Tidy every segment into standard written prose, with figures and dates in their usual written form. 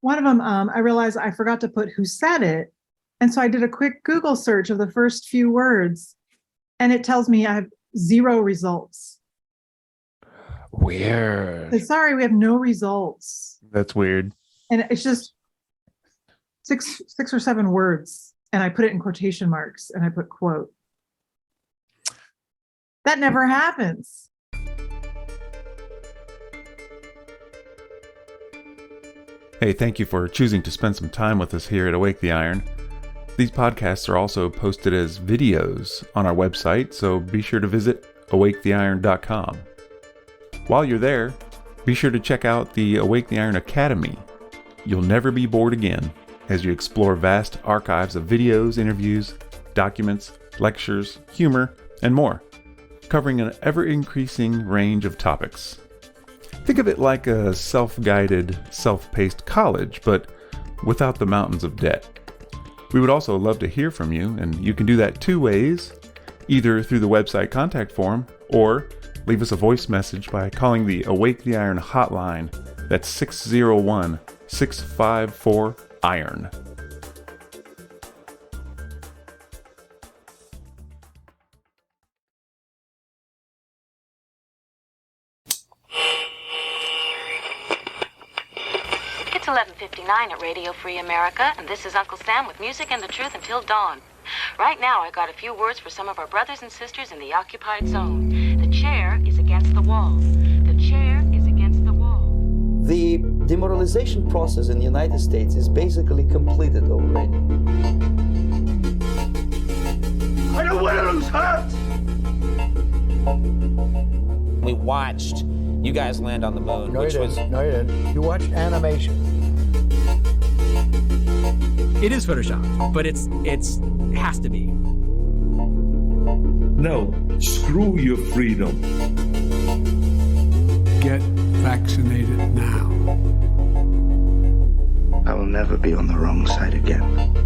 One of them, I realized I forgot to put who said it. And so I did a quick Google search of the first few words, and it tells me I have 0 results. Weird. Sorry, we have no results. That's weird. And it's just six or 7 words. And I put it in quotation marks and I put quote. That never happens. Hey, thank you for choosing to spend some time with us here at Awake the Iron. These podcasts are also posted as videos on our website, so be sure to visit awaketheiron.com. While you're there, be sure to check out the Awake the Iron Academy. You'll never be bored again as you explore vast archives of videos, interviews, documents, lectures, humor, and more, covering an ever-increasing range of topics. Think of it like a self-guided, self-paced college, but without the mountains of debt. We would also love to hear from you, and you can do that 2 ways, either through the website contact form, or leave us a voice message by calling the Awake the Iron hotline. That's 601-654-IRON. It's 11:59 at Radio Free America, and this is Uncle Sam with music and the truth until dawn. Right now, I got a few words for some of our brothers and sisters in the occupied zone. The chair is against the wall. The chair is against the wall. The demoralization process in the United States is basically completed already. I don't want to lose heart! We watched you guys land on the moon, No, you didn't. You watched animation. It is Photoshop, but it has to be. No, screw your freedom. Get vaccinated now. I will never be on the wrong side again.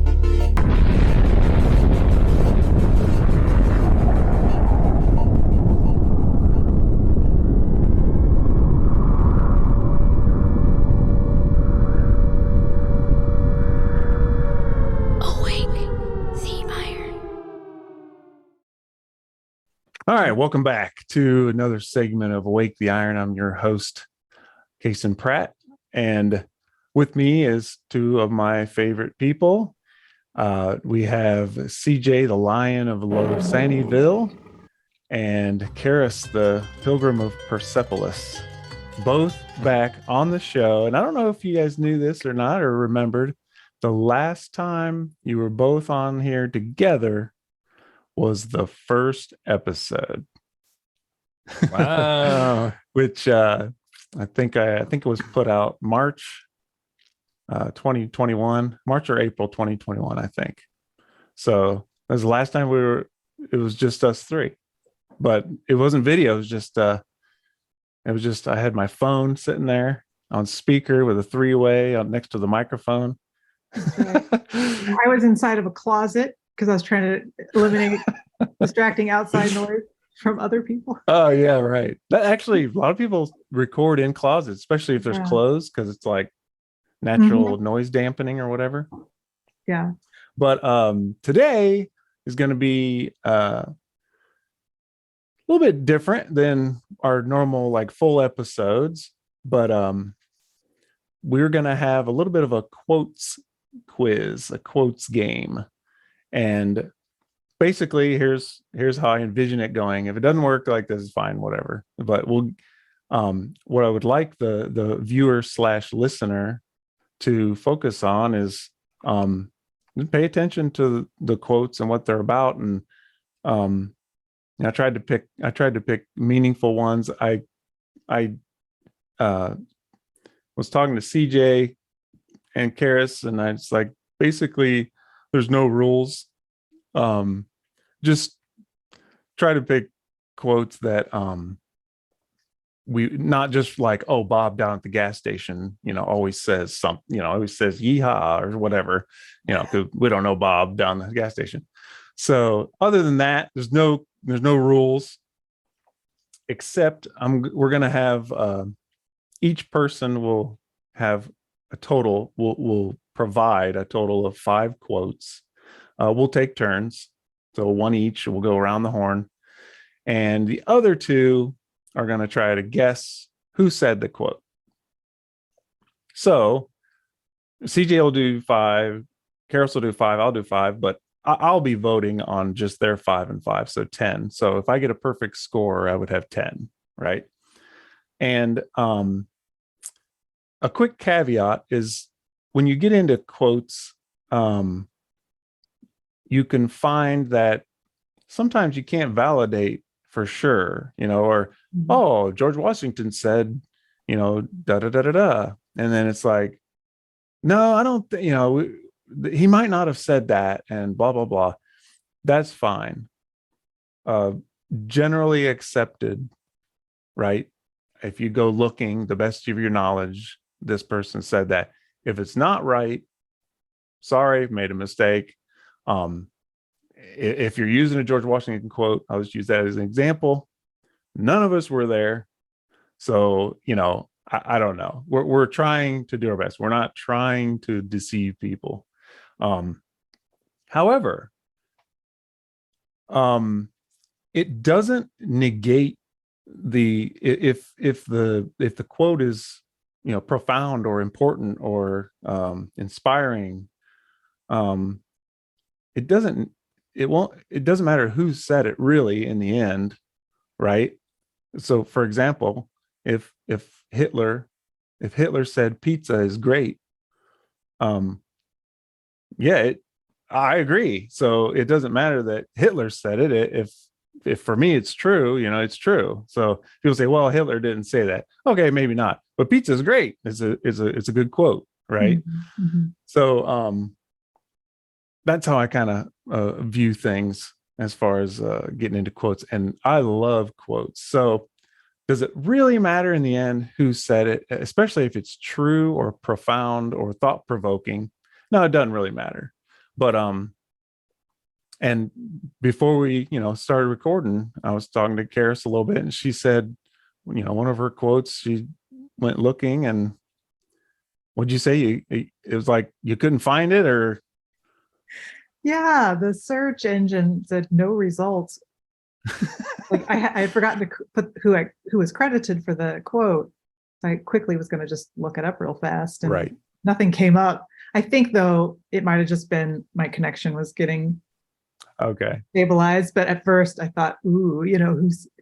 All right, welcome back to another segment of Awake the Iron. I'm your host, Kason Pratt, and with me is 2 of my favorite people. We have CJ, the Lion of Losantiville, and Karis, the Pilgrim of Persepolis, both back on the show. And I don't know if you guys knew this or not or remembered, the last time you were both on here together was the first episode. Wow. Which I think it was put out March 2021, March or April 2021, I think. So that was the last time it was just us 3. But it wasn't video, it was just I had my phone sitting there on speaker with a 3-way next to the microphone. I was inside of a closet because I was trying to eliminate distracting outside noise from other people. Oh yeah, right. That actually, a lot of people record in closets, especially if there's clothes, because it's like natural noise dampening or whatever. Yeah. But today is going to be a little bit different than our normal like full episodes, but we're going to have a little bit of a quotes quiz, a quotes game. And basically, here's how I envision it going. If it doesn't work like this, is fine, whatever. But we'll what I would like the viewer / listener to focus on is pay attention to the quotes and what they're about. And I tried to pick meaningful ones. I was talking to CJ and Karis, and I was like, basically, there's no rules. Just try to pick quotes that we not just like, oh, Bob down at the gas station, always says something, always says yeehaw or whatever, because we don't know Bob down the gas station. So other than that, there's no rules, except we're gonna have each person will have a total. We'll provide a total of 5 quotes. We'll take turns, so one each. We'll go around the horn, and the other 2 are going to try to guess who said the quote. So CJ will do 5, Karis will do 5, I'll do 5, but I'll be voting on just their 5 and 5, so 10. So if I get a perfect score, I would have 10, right? And a quick caveat is when you get into quotes, you can find that sometimes you can't validate for sure, or, oh, George Washington said, da da da da da. And then it's like, no, I don't think, he might not have said that, and blah, blah, blah. That's fine. Generally accepted, right? If you go looking, the best of your knowledge, this person said that. If it's not right, sorry, made a mistake. If you're using a George Washington quote, I'll just use that as an example. None of us were there. So, I don't know. We're trying to do our best. We're not trying to deceive people. However, it doesn't negate if the quote is profound or important or inspiring. It doesn't matter who said it really in the end, right? So, for example, if Hitler said pizza is great, I agree. So it doesn't matter that Hitler said it. If for me it's true, it's true. So people say, well, Hitler didn't say that. Okay, maybe not. But pizza is great. It's a good quote, right? Mm-hmm. So that's how I kind of view things as far as getting into quotes. And I love quotes. So does it really matter in the end who said it, especially if it's true or profound or thought-provoking? No, it doesn't really matter. But and before we started recording, I was talking to Karis a little bit, and she said, one of her quotes, she went looking, and what'd you say? It was like you couldn't find it, or? Yeah, the search engine said no results. Like I had forgotten to put who was credited for the quote. I quickly was going to just look it up real fast, and right. Nothing came up. I think though it might have just been my connection was getting stabilized. But at first I thought, ooh,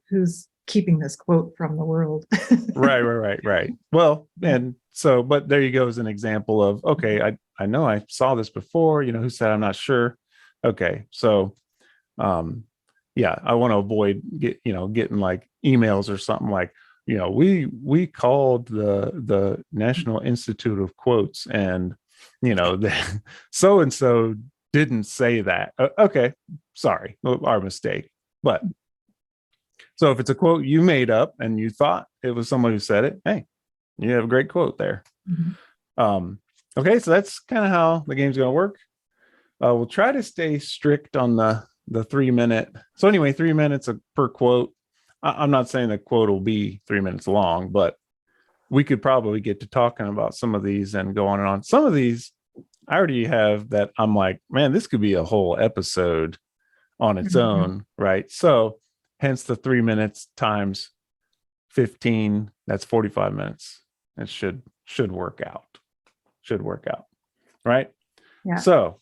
who's keeping this quote from the world? Right. Well, and so, but there you go as an example of, okay, I know I saw this before, who said, I'm not sure. Okay. So, I want to avoid getting like emails or something like, we called the National Institute of Quotes, and so and so didn't say that. Okay, sorry, our mistake. But so if it's a quote you made up and you thought it was someone who said it, hey, you have a great quote there. Mm-hmm. Okay, so that's kind of how the game's going to work. We'll try to stay strict on the 3 minute. So anyway, 3 minutes per quote. I'm not saying the quote will be 3 minutes long, but we could probably get to talking about some of these and go on and on. Some of these I already have that I'm like, man, this could be a whole episode on its own, right? So hence the 3 minutes times 15, that's 45 minutes. It should work out. Right? Yeah. So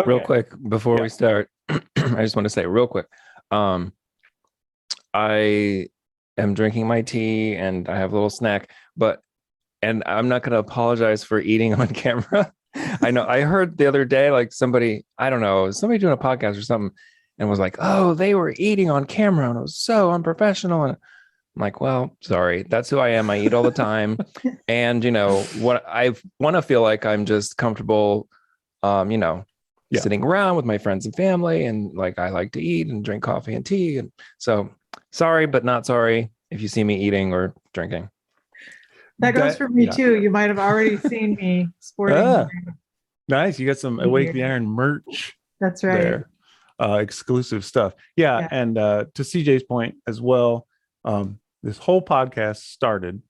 real quick before we start, I just want to say real quick, I am drinking my tea and I have a little snack, and I'm not going to apologize for eating on camera. I know I heard the other day, like somebody doing a podcast or something and was like, oh, they were eating on camera and it was so unprofessional. And I'm like, well, sorry, that's who I am. I eat all the time. And, what I want to feel like I'm just comfortable, sitting around with my friends and family. And like, I like to eat and drink coffee and tea. And so sorry, but not sorry if you see me eating or drinking. That goes for me too. You might have already seen me sporting. Nice. You got some Awake the Iron merch. That's right. There. Exclusive stuff. Yeah. And to CJ's point as well, this whole podcast started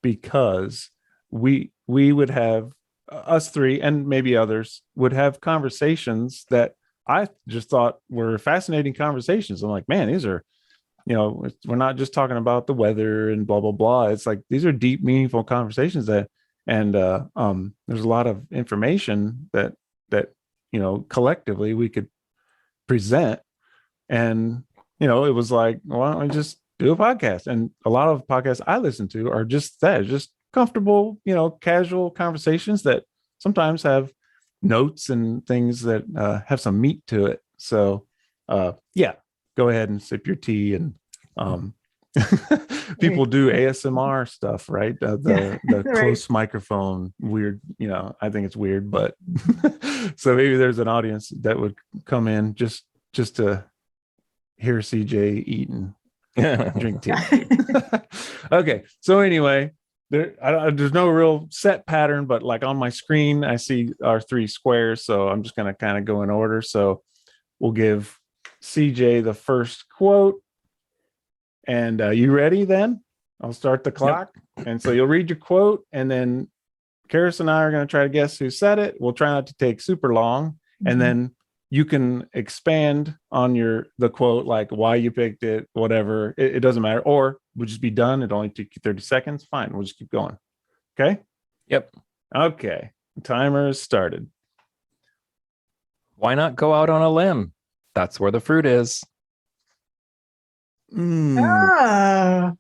because we would have us three and maybe others would have conversations that I just thought were fascinating conversations. I'm like, man, these are, we're not just talking about the weather and blah, blah, blah. It's like, these are deep, meaningful conversations and there's a lot of information that, collectively we could present. And, it was like, why don't we just do a podcast? And a lot of podcasts I listen to are just that, just comfortable, casual conversations that sometimes have notes and things that have some meat to it. So yeah, go ahead and sip your tea. And people do ASMR stuff, right? The Right. close microphone, weird, I think it's weird, but so maybe there's an audience that would come in just to hear CJ eat and drink tea. Okay, so anyway, there's no real set pattern, but like on my screen, I see our three squares. So I'm just going to kind of go in order. So we'll give CJ the first quote. And you ready then? I'll start the clock. Yep. And so you'll read your quote, and then Karis and I are going to try to guess who said it. We'll try not to take super long. Mm-hmm. And then you can expand on the quote, like why you picked it, whatever. It doesn't matter. Or we'll just be done. It only took you 30 seconds. Fine. We'll just keep going. Okay. Yep. Okay. Timer is started. Why not go out on a limb? That's where the fruit is. Ah.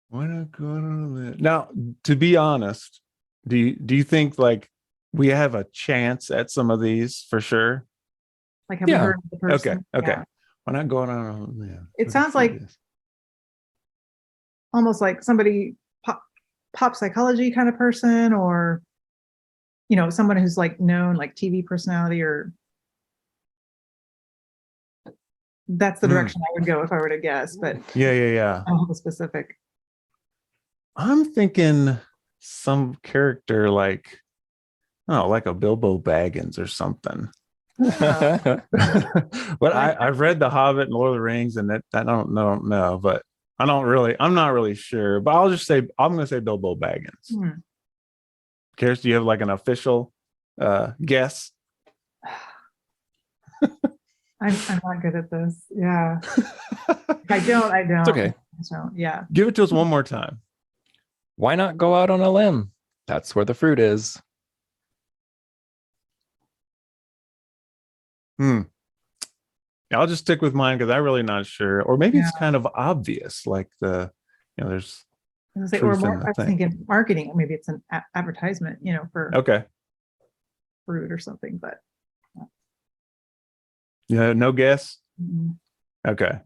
Why not go out on a limb? Now, to be honest, do you think like we have a chance at some of these for sure? Like, have we heard of the person? Okay. Yeah. Why not go out on a limb? It sounds like almost like somebody pop psychology kind of person, or someone who's like known, like TV personality, or that's the direction I would go if I were to guess. But yeah. I don't have a specific. I'm thinking some character like, like a Bilbo Baggins or something. But I've read The Hobbit and Lord of the Rings, and that I don't know, but I'm not really sure. But I'm going to say Bilbo Baggins. Karis, do you have like an official guess? I'm not good at this. Yeah. I don't. It's okay. So, yeah. Give it to us one more time. Why not go out on a limb? That's where the fruit is. Yeah, I'll just stick with mine because I'm really not sure. Or maybe it's kind of obvious, like there's. I was thinking marketing, or maybe it's an advertisement, for fruit or something. But no guess. Mm-hmm. Okay.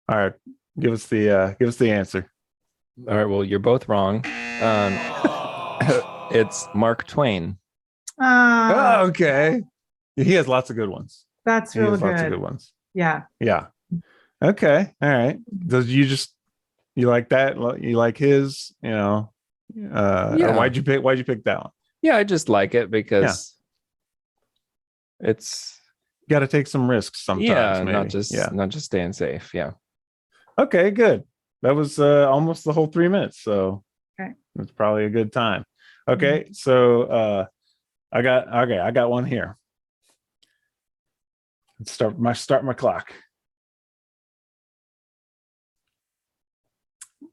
All right. Give us the answer. All right. Well, you're both wrong. It's Mark Twain. Okay. He has lots of good ones. That's really good. Lots of good ones. Yeah. Yeah. Okay. All right. Does you like that? You like his? Why'd you pick that one? Yeah, I just like it because it's got to take some risks sometimes. Yeah, maybe. not just staying safe. Yeah. Okay. Good. That was almost the whole 3 minutes, so it's probably a good time. Okay. Mm-hmm. So I got one here. Let's start my clock.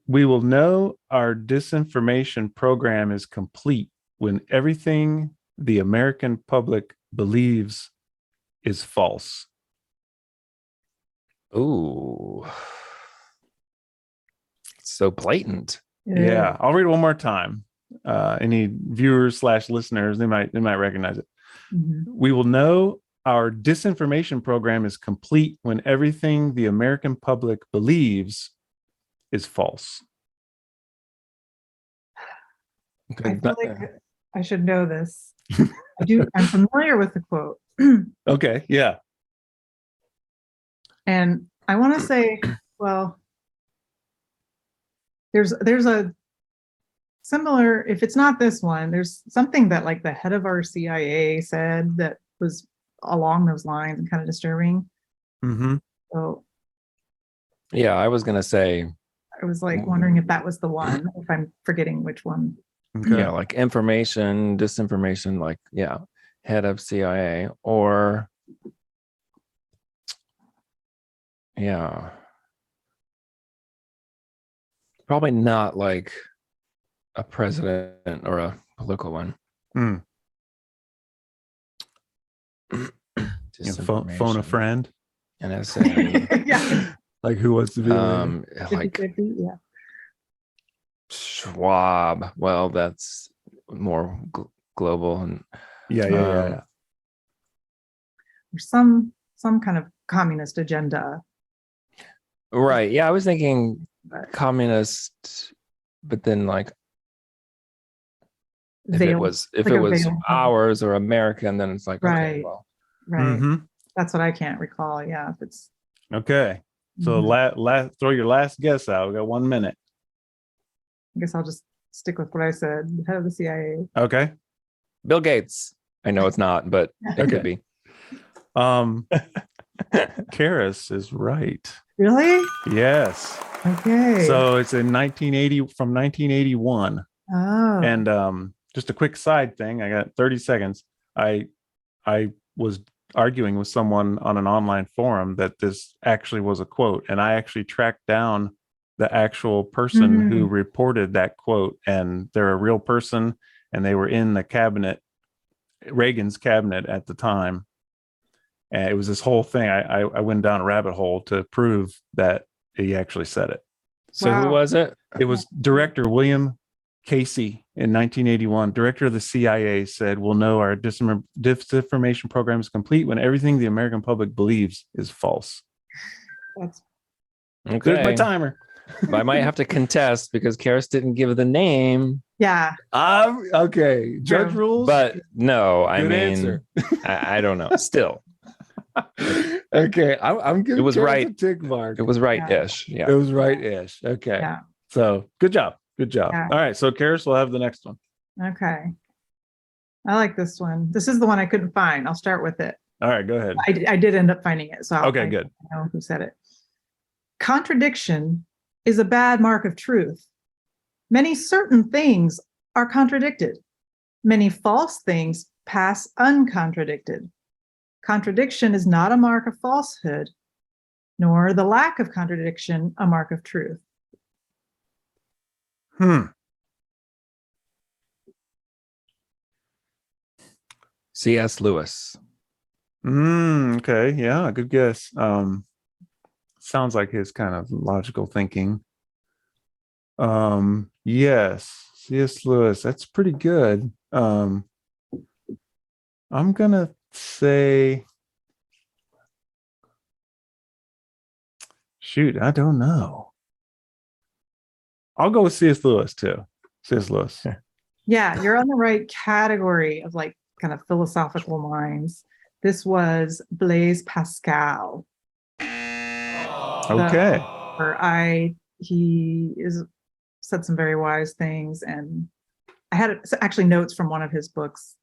We will know our disinformation program is complete when everything the American public believes is false. Ooh. So blatant. Yeah. I'll read it one more time. Any viewers / listeners, they might recognize it. Mm-hmm. We will know our disinformation program is complete when everything the American public believes is false. I feel like I should know this. I'm familiar with the quote. Okay, yeah. And I want to say, well, there's a similar, if it's not this one, there's something that like the head of our CIA said that was along those lines and kind of disturbing. Mm-hmm. So yeah, I was gonna say, I was like wondering if that was the one, if I'm forgetting which one. Okay. Yeah, like information, disinformation, like, yeah, head of CIA, or yeah, probably not like a president or a political one. Hmm. Phone a friend. NSA. Yeah. Like who wants to be Like 50-50, yeah. Schwab. Well, that's more global, and yeah. Or some kind of communist agenda. Right. Yeah, I was thinking But communist, but then like if veiled, it like a was veiled- ours or American, then it's like, okay, Right. well, right. Mhm. That's what I can't recall. Yeah, if it's Okay. So Mhm. throw your last guess out. We got 1 minute. I guess I'll just stick with what I said. The head of the CIA. Okay. Bill Gates. I know it's not, but it could be. Karis is right. Really? Yes. Okay. So it's in 1981. Oh. And just a quick side thing. I got 30 seconds. I was arguing with someone on an online forum that this actually was a quote, and I actually tracked down the actual person who reported that quote, and they're a real person, and they were in the cabinet, Reagan's cabinet at the time. And it was this whole thing. I went down a rabbit hole to prove that he actually said it. So who was it? It was Director William Casey in 1981. Director of the CIA said, "We'll know our disinformation program is complete when everything the American public believes is false." That's Okay. There's my timer. I might have to contest because Karis didn't give the name. yeah. Okay. Judge rules. But no, I Good mean, answer. I don't know. Still, Okay. I'm giving It was Karis right. a tick mark. it was right-ish. Yeah. It was right-ish. Okay. Yeah. So good job. Good job. Yeah. All right. So Karis will have the next one. Okay. I like this one. This is the one I couldn't find. I'll start with it. All right. Go ahead. I did end up finding it. So Okay, I good. know who said it. Contradiction is a bad mark of truth. Many certain things are contradicted. Many false things pass uncontradicted. Contradiction is not a mark of falsehood, nor the lack of contradiction a mark of truth. C.S. Lewis. Okay. Yeah. Good guess. Sounds like his kind of logical thinking. Yes. C.S. Lewis. That's pretty good. I'm gonna say, shoot, I don't know. I'll go with C.S. Lewis too. C.S. Lewis. Yeah, you're on the right category of like kind of philosophical minds. This was Blaise Pascal. Okay. He said some very wise things, and I had actually notes from one of his books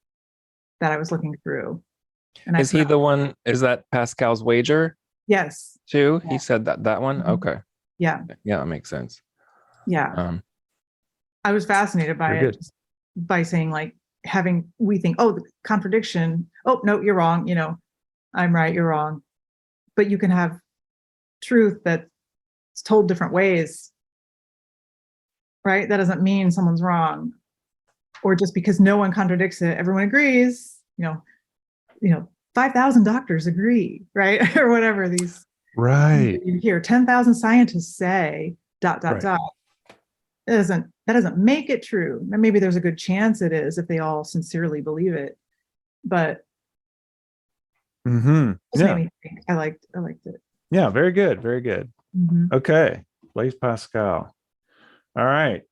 that I was looking through. And Is he the one? Is that Pascal's wager Yes. too? Yeah. He said that one. Mhm. Okay. Yeah. Yeah, that makes sense. Yeah. I was fascinated by Very it, good. just by saying like we think, oh, the contradiction. Oh, no, you're wrong. I'm right, you're wrong. But you can have truth that's told different ways, right? That doesn't mean someone's wrong. Or just because no one contradicts it, everyone agrees, 5,000 doctors agree, right? Or whatever these. Right. You hear 10,000 scientists say ... Right. That doesn't make it true. And maybe there's a good chance it is if they all sincerely believe it. But it just made me think. I liked it. Yeah. Very good. Very good. Okay. Blaise Pascal. All right.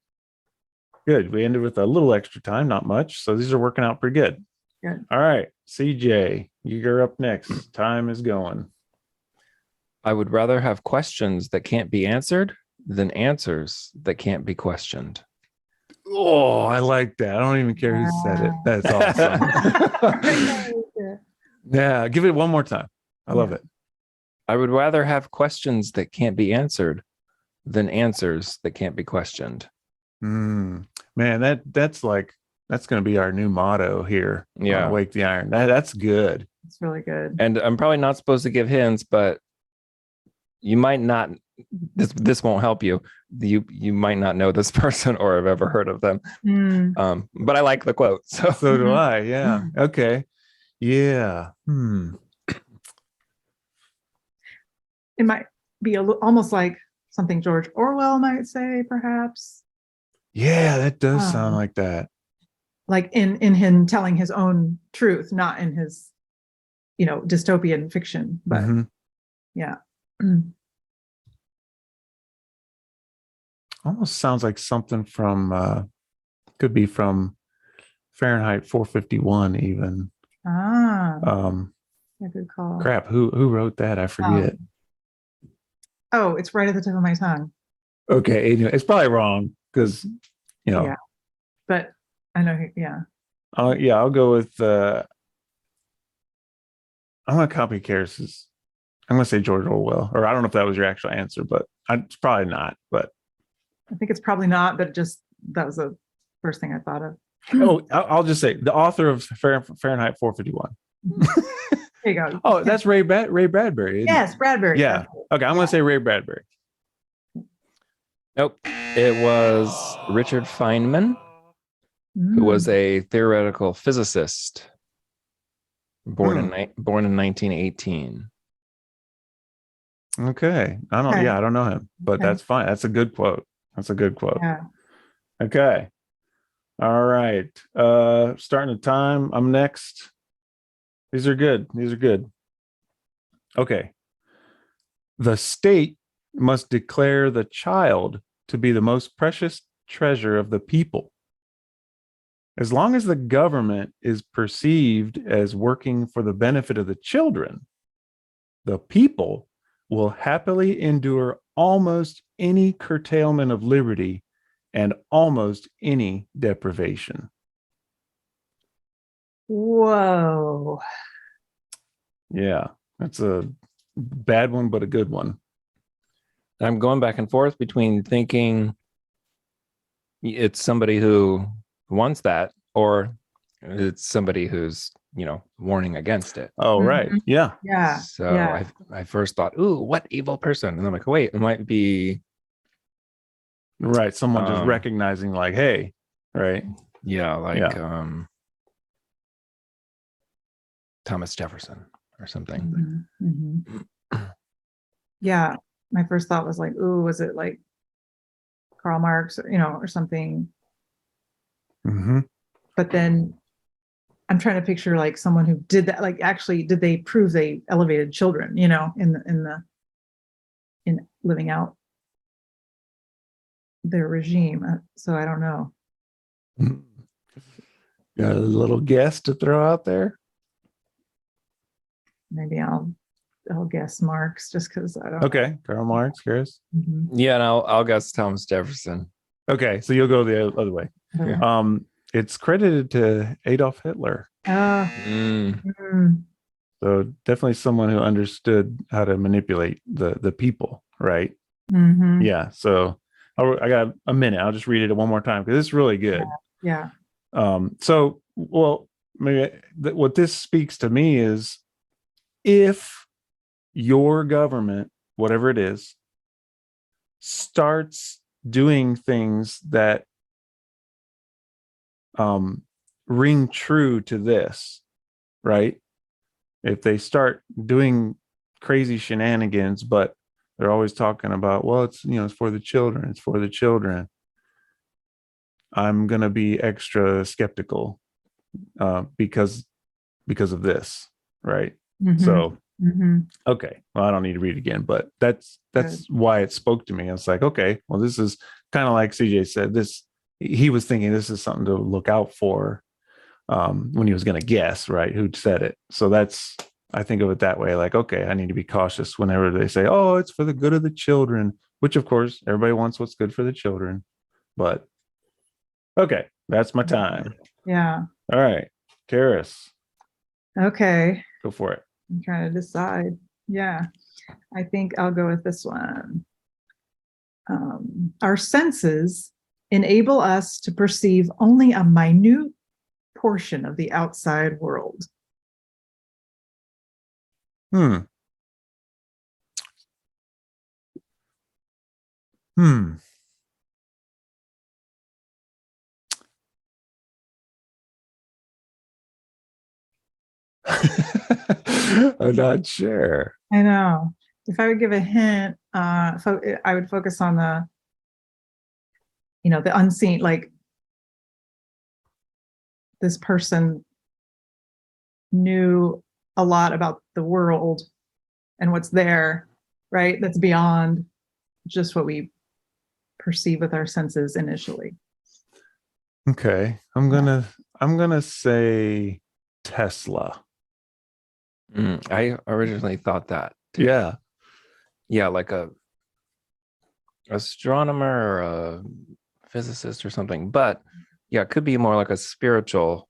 Good. We ended with a little extra time, not much. So these are working out pretty good. Good. All right. CJ, you're up next. Time is going. I would rather have questions that can't be answered than answers that can't be questioned. Oh, I like that. I don't even care who said it. That's awesome. Yeah. Give it one more time. I love it. I would rather have questions that can't be answered than answers that can't be questioned. Man, that's going to be our new motto here. Yeah. Wake the Iron. That's good. It's really good. And I'm probably not supposed to give hints, but you might not. This won't help you. You might not know this person or have ever heard of them. But I like the quote. So do I. Yeah. Okay. Yeah. It might be almost like something George Orwell might say, perhaps. Yeah, that does sound like that. Like in him telling his own truth, not in his, dystopian fiction. But yeah. Almost sounds like something from could be from Fahrenheit 451 even. A good call. Crap, who wrote that? I forget. It's right at the tip of my tongue. Okay, anyway, it's probably wrong because Yeah, but I know. Yeah. I'll go with. I'm gonna copy Karis's. I'm gonna say George Orwell, or I don't know if that was your actual answer, but it's probably not. But I think it's probably not. But that was the first thing I thought of. I'll just say the author of Fahrenheit 451. There you go. Oh, that's Ray Bradbury. Yes, Bradbury. Yeah. Okay, I'm gonna say Ray Bradbury. Nope. It was Richard Feynman, who was a theoretical physicist, born in 1918. Okay. I don't know him, but that's fine. That's a good quote. Yeah. Okay. All right. Starting the time. I'm next. These are good. Okay. The state must declare the child to be the most precious treasure of the people. As long as the government is perceived as working for the benefit of the children, the people will happily endure almost any curtailment of liberty and almost any deprivation. Whoa. Yeah, that's a bad one, but a good one. I'm going back and forth between thinking it's somebody who wants that, or it's somebody who's, warning against it. Oh, right. Yeah. Yeah. So I first thought, ooh, what evil person? And I'm like, wait, it might be. Right. Someone just recognizing like, hey, right. Yeah. Thomas Jefferson or something. Yeah. My first thought was like, ooh, was it like Karl Marx, or something? But then I'm trying to picture like someone who did that. Like, actually, did they prove they elevated children? In living out their regime. So I don't know. Got a little guess to throw out there? Maybe I'll guess Marx just because I don't. Okay, Karl Marx, Chris. Yeah, and I'll guess Thomas Jefferson. Okay, so you'll go the other way. Yeah. It's credited to Adolf Hitler. So definitely someone who understood how to manipulate the people, right? Yeah. So I got a minute. I'll just read it one more time because it's really good. Yeah. So, well, maybe what this speaks to me is if your government, whatever it is, starts doing things that ring true to this, right? If they start doing crazy shenanigans, but they're always talking about, well, it's for the children. It's for the children. I'm gonna be extra skeptical because of this, right? So, okay. Well, I don't need to read it again, but that's why it spoke to me. I was like, okay, well, this is kind of like CJ said. He was thinking this is something to look out for when he was going to guess, right, who said it. So I think of it that way. Like, okay, I need to be cautious whenever they say, oh, it's for the good of the children, which of course everybody wants what's good for the children. But okay, that's my time. Yeah. All right, Karis. Okay. Go for it. I'm trying to decide. Yeah. I think I'll go with this one. Our senses enable us to perceive only a minute portion of the outside world. Hmm. I'm not sure. I know. If I would give a hint, I would focus on the, the unseen, like this person knew a lot about the world and what's there, right? That's beyond just what we perceive with our senses initially. Okay. I'm gonna say Tesla. I originally thought that. Yeah. Yeah, like a astronomer or a physicist or something. But yeah, it could be more like a spiritual,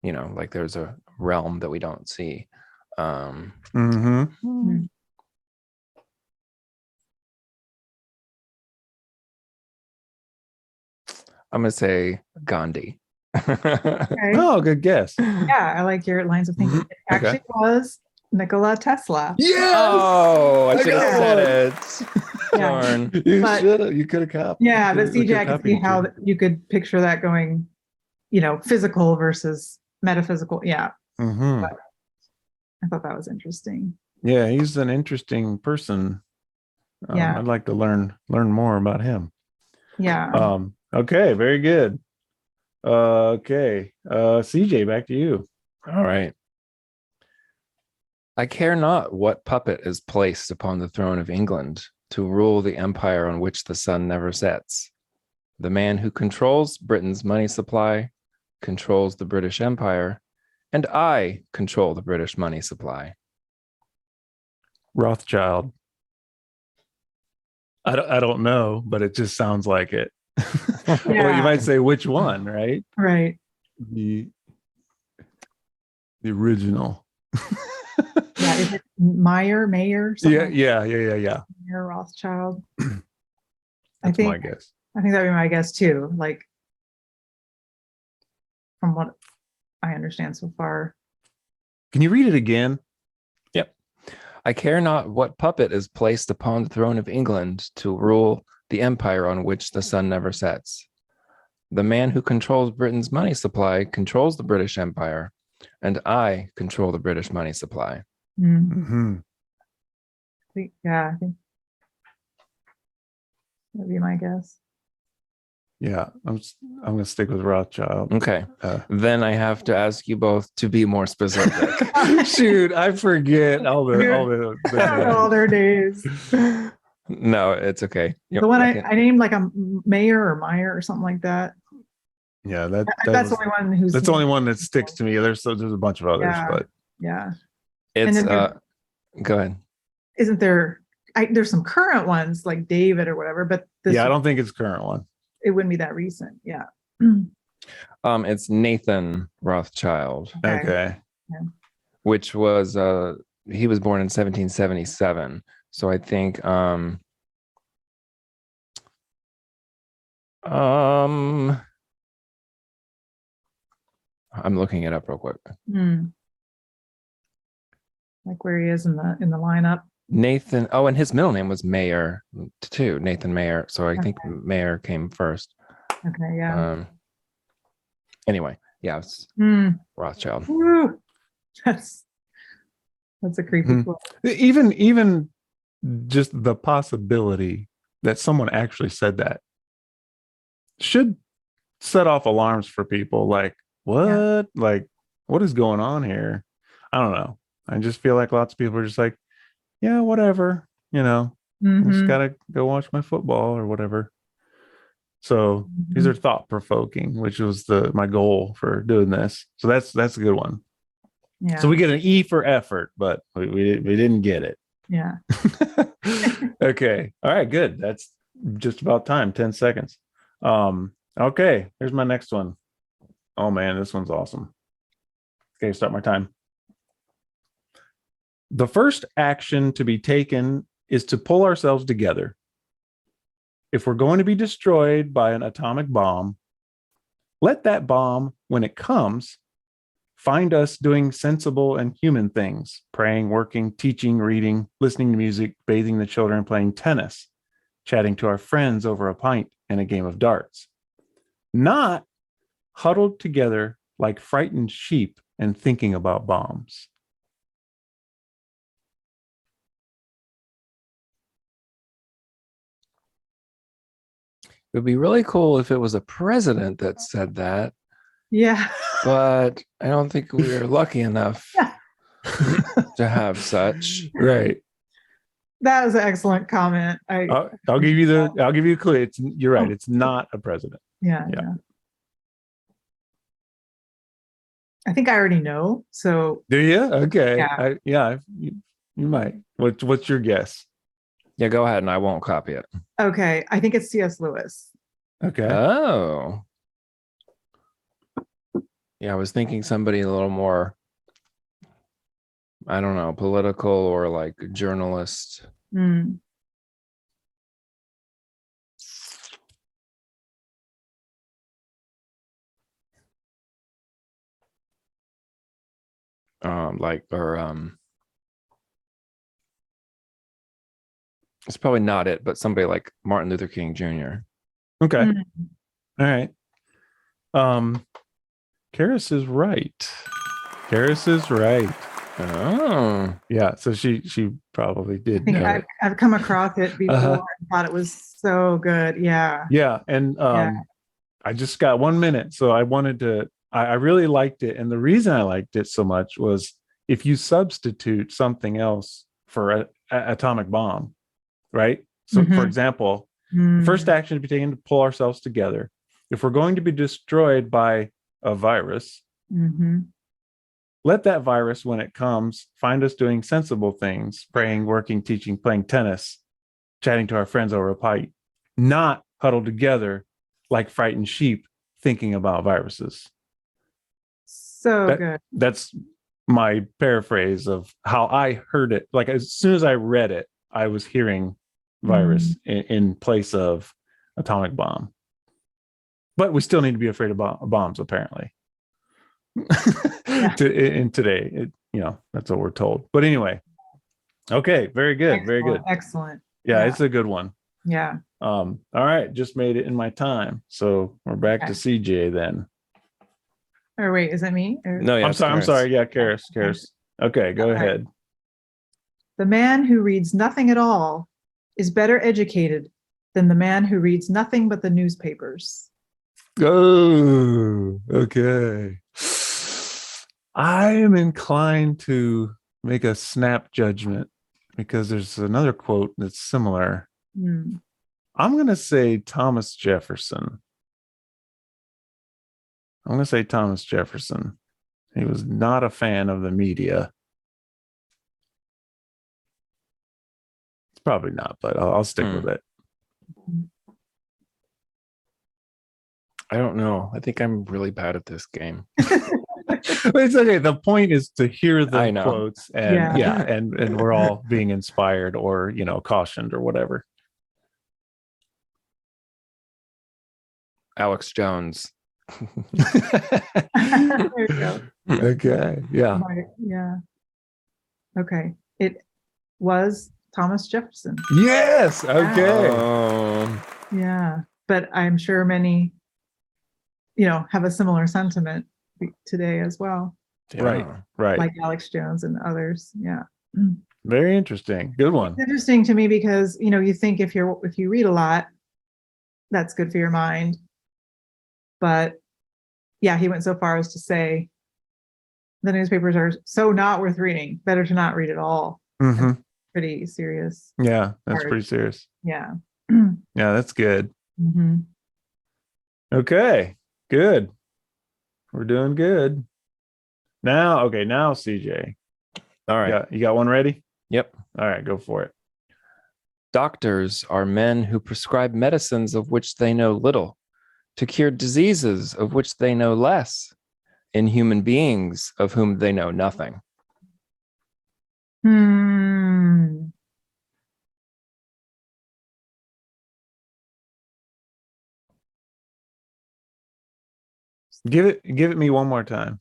like there's a realm that we don't see. I'm gonna say Gandhi. Okay. Oh, good guess. Yeah, I like your lines of thinking. It actually was Nikola Tesla. Yes! Oh, I should have said it. Yeah. Darn. You could have copied. Yeah, but CJ, I could see how you could picture that going, physical versus metaphysical. Yeah. But I thought that was interesting. Yeah, he's an interesting person. Yeah. I'd like to learn more about him. Yeah. Okay, very good. Okay. CJ, back to you. All right. I care not what puppet is placed upon the throne of England to rule the empire on which the sun never sets. The man who controls Britain's money supply controls the British Empire, and I control the British money supply. Rothschild. I don't know, but it just sounds like it. Well, you might say which one, right? Right. The original. Yeah, is it Mayer? Yeah. Mayer Rothschild. That's my guess. I think that'd be my guess too. Like, from what I understand so far. Can you read it again? Yep. I care not what puppet is placed upon the throne of England to rule the empire on which the sun never sets. The man who controls Britain's money supply controls the British Empire, and I control the British money supply. I think that'd be my guess. Yeah, I'm gonna stick with Rothschild. Okay. Then I have to ask you both to be more specific. Shoot, I forget all their names. No, it's okay. Yep, the one I named like a Mayer or Meyer or something like that. Yeah, that's the only one who's. That's the only one that sticks to me. There's a bunch of others, but yeah, it's go ahead. Isn't there? There's some current ones like David or whatever, but I don't think it's current one. It wouldn't be that recent. Yeah. It's Nathan Rothschild. Okay. Yeah. Which was he was born in 1777. So I think I'm looking it up real quick. Like where he is in the lineup. Nathan. Oh, and his middle name was Mayer too. Nathan Mayer. So I think Mayer came first. Okay. Yeah. Anyway, yeah, it's Rothschild. Woo. That's a creepy quote. Even just the possibility that someone actually said that should set off alarms for people. Like, what? Yeah. Like, what is going on here? I don't know. I just feel like lots of people are just like, yeah, whatever, I just gotta go watch my football or whatever. So these are thought provoking, which was my goal for doing this. So that's a good one. Yeah. So we get an E for effort, but we didn't get it. Yeah. Okay. All right. Good. That's just about time. 10 seconds. Okay. Here's my next one. Oh man, this one's awesome. Okay, start my time. The first action to be taken is to pull ourselves together, if we're going to be destroyed by an atomic bomb, let that bomb, when it comes, find us doing sensible and human things, praying, working, teaching, reading, listening to music, bathing the children, playing tennis, chatting to our friends over a pint and a game of darts. Not huddled together like frightened sheep and thinking about bombs. It would be really cool if it was a president that said that, Yeah. but I don't think we are lucky enough to have such. Right. That was an excellent comment. I'll give you a clue. You're right. It's not a president. Yeah. I think I already know. So Do you? Okay. Yeah. You might. What's your guess? Yeah, go ahead and I won't copy it. okay, I think it's C.S. Lewis. Okay. Oh. Yeah, I was thinking somebody a little more, I don't know, political or like journalist. Mm. It's probably not it, but somebody like Martin Luther King Jr. Okay. Mm. All right. Karis is right. Karis is right. Oh. Yeah. So she probably I did think know it. I've come across it before and thought it was so good. Yeah. Yeah. And I just got 1 minute. So I wanted to, I really liked it. And the reason I liked it so much was if you substitute something else for an atomic bomb, right? So for example, the first action to be taken to pull ourselves together. If we're going to be destroyed by a virus, let that virus, when it comes, find us doing sensible things, praying, working, teaching, playing tennis, chatting to our friends over a pint, not huddled together like frightened sheep thinking about viruses. So good. That's my paraphrase of how I heard it. Like as soon as I read it, I was hearing virus in place of atomic bomb. But we still need to be afraid of bombs, apparently. In today, that's what we're told. But anyway, okay, very good, very good, excellent. Yeah, it's a good one. Yeah. All right, just made it in my time, so we're back to CJ then. Or wait, is that me? No, yeah, I'm sorry. Yeah, Karis. Okay, go ahead. The man who reads nothing at all is better educated than the man who reads nothing but the newspapers. Oh, okay. I am inclined to make a snap judgment because there's another quote that's similar. I'm going to say Thomas Jefferson. He was not a fan of the media. It's probably not, but I'll stick with it. I don't know. I think I'm really bad at this game. It's okay. The point is to hear the quotes and and we're all being inspired or, cautioned or whatever. Alex Jones. There you go. Okay. Yeah. Yeah. Okay. It was Thomas Jefferson. Yes. Okay. Yeah. But I'm sure many, have a similar sentiment today as well. Yeah. Right. Like Alex Jones and others. Yeah. Very interesting. Good one. It's interesting to me because, you think if you read a lot, that's good for your mind. But yeah, he went so far as to say the newspapers are so not worth reading. Better to not read at all. Pretty serious. Yeah, that's pretty serious. Yeah. Yeah, that's good. Okay, good. We're doing good. Now CJ. All right. You got one ready? Yep. All right, go for it. Doctors are men who prescribe medicines of which they know little, to cure diseases of which they know less, in human beings of whom they know nothing. Give it me one more time.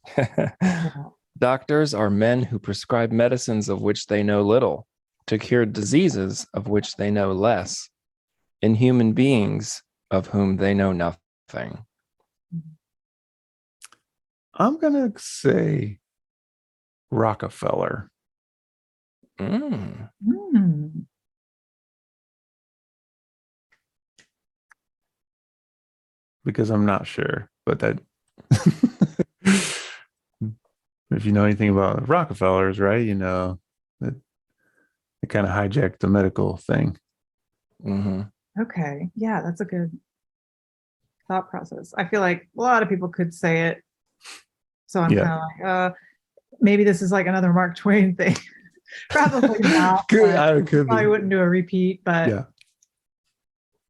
Doctors are men who prescribe medicines of which they know little to cure diseases of which they know less in human beings of whom they know nothing. I'm gonna say Rockefeller. Mm. Because I'm not sure, but that if you know anything about Rockefellers, right, you know that it kind of hijacked the medical thing. Mm-hmm. Okay. Yeah, that's a good thought process. I feel like a lot of people could say it. So I'm kind of like, maybe this is like another Mark Twain thing. Probably not. Probably wouldn't do a repeat, but yeah.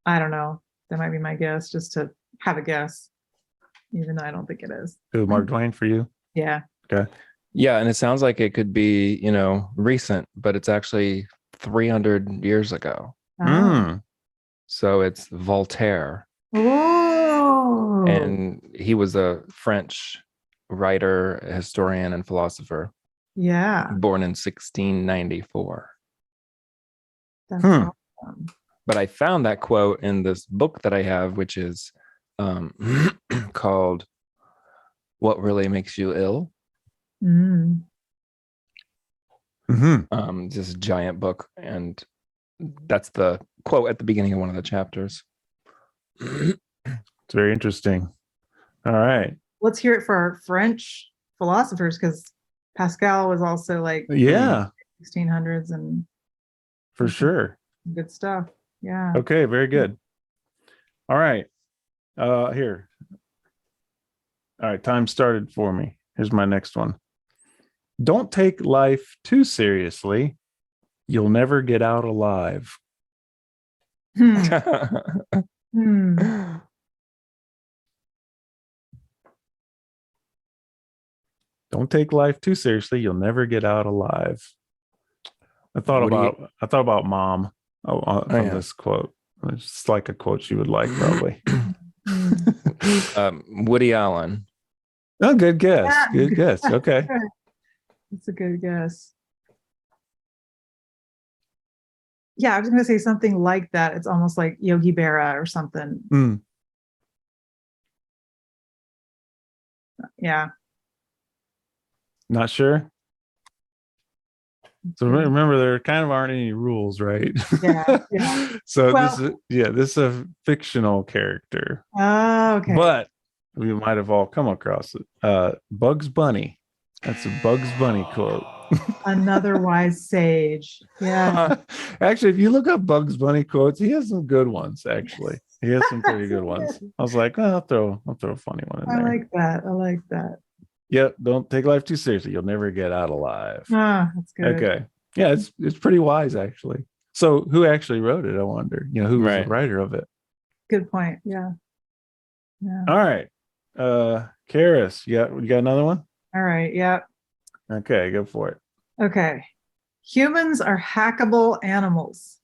I don't know. That might be my guess, just to have a guess, even though I don't think it is. Who, Mark Twain for you? Yeah. Okay. Yeah, and it sounds like it could be, recent, but it's actually 300 years ago. Oh. So it's Voltaire. Oh. And he was a French writer, historian, and philosopher. Yeah. Born in 1694. That's awesome. But I found that quote in this book that I have, which is called What Really Makes You Ill? This giant book, and that's the quote at the beginning of one of the chapters. It's very interesting. All right, let's hear it for our French philosophers, because Pascal was also like 1600s and for sure good stuff. Yeah. Okay, very good. All right, here. All right, time started for me. Here's my next one. Don't take life too seriously. You'll never get out alive. Don't take life too seriously. You'll never get out alive. I thought about mom from this quote. It's like a quote she would like, probably. Woody Allen. Oh, good guess. Yeah. Good guess. Okay. That's a good guess. Yeah, I was going to say something like that. It's almost like Yogi Berra or something. Yeah. Not sure. So remember, there kind of aren't any rules, right? Yeah. So this is a fictional character. Oh, okay. But we might have all come across it. Bugs Bunny. That's a Bugs Bunny quote. Another wise sage. Yeah. Actually, if you look up Bugs Bunny quotes, he has some good ones. Actually, he has some pretty good ones. I was like, I'll throw a funny one in there. I like that. Yep. Don't take life too seriously. You'll never get out alive. That's good. Okay. Yeah, it's pretty wise, actually. So who actually wrote it? I wonder. Who was the writer of it? Good point. Yeah. All right. Karis, you got another one? All right. Yeah. Okay, go for it. Okay. Humans are hackable animals.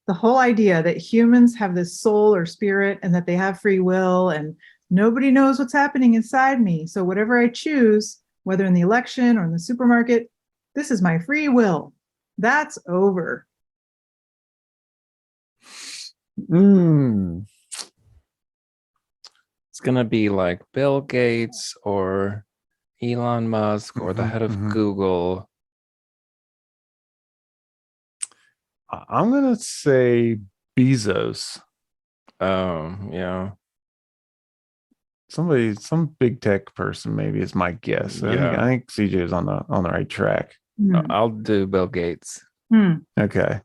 The whole idea that humans have this soul or spirit and that they have free will and nobody knows what's happening inside me. So whatever I choose, whether in the election or in the supermarket, this is my free will. That's over. It's going to be like Bill Gates or Elon Musk or the head of Google. I'm going to say Bezos. Oh, yeah. Some big tech person, maybe, is my guess. I think CJ is on the right track. I'll do Bill Gates. Okay.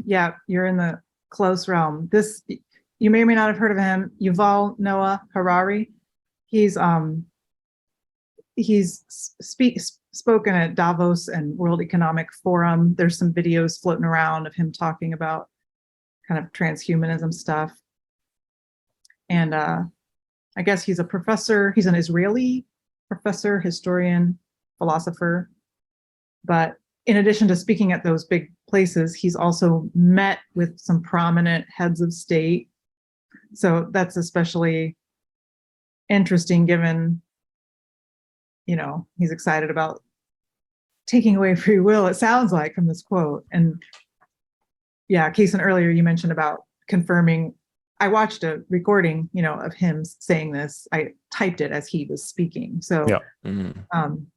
Yeah, you're in the close realm. This, you may or may not have heard of him. Yuval Noah Harari. He's spoken at Davos and World Economic Forum. There's some videos floating around of him talking about kind of transhumanism stuff. And I guess he's a professor. He's an Israeli professor, historian, philosopher. But in addition to speaking at those big places, he's also met with some prominent heads of state. So that's especially interesting given, he's excited about taking away free will, it sounds like, from this quote. And yeah, Kason, earlier you mentioned about confirming. I watched a recording, of him saying this. I typed it as he was speaking. So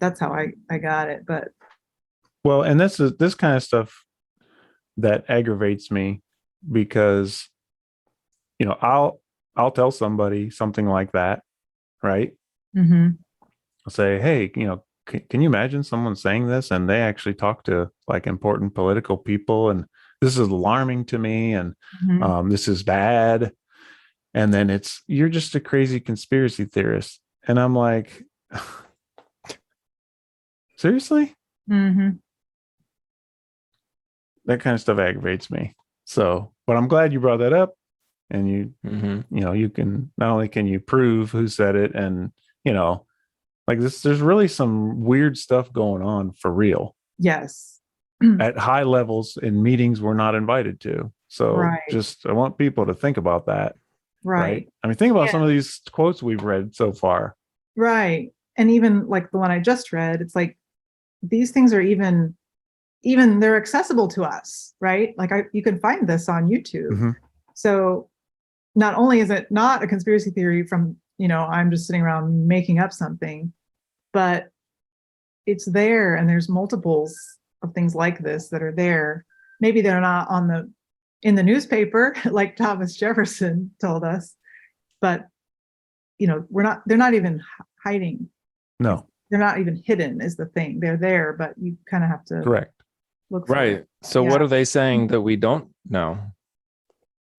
that's how I got it. But well, and this kind of stuff that aggravates me, because I'll tell somebody something like that, right? I'll say, hey, can you imagine someone saying this and they actually talk to like important political people, and this is alarming to me, and this is bad. And then you're just a crazy conspiracy theorist. And I'm like, seriously? Mm-hmm. That kind of stuff aggravates me. So, but I'm glad you brought that up. And you can, not only can you prove who said it, and, like this, there's really some weird stuff going on for real. Yes. At high levels in meetings we're not invited to. So I want people to think about that. Right. I mean, think about some of these quotes we've read so far. Right. And even like the one I just read, it's like, these things are even they're accessible to us, right? Like you can find this on YouTube. So not only is it not a conspiracy theory from, I'm just sitting around making up something, but it's there, and there's multiples of things like this that are there. Maybe they're not in the newspaper, like Thomas Jefferson told us, but they're not even hiding. No, they're not even hidden is the thing. They're there, but you kind of have to look for it. So what are they saying that we don't know?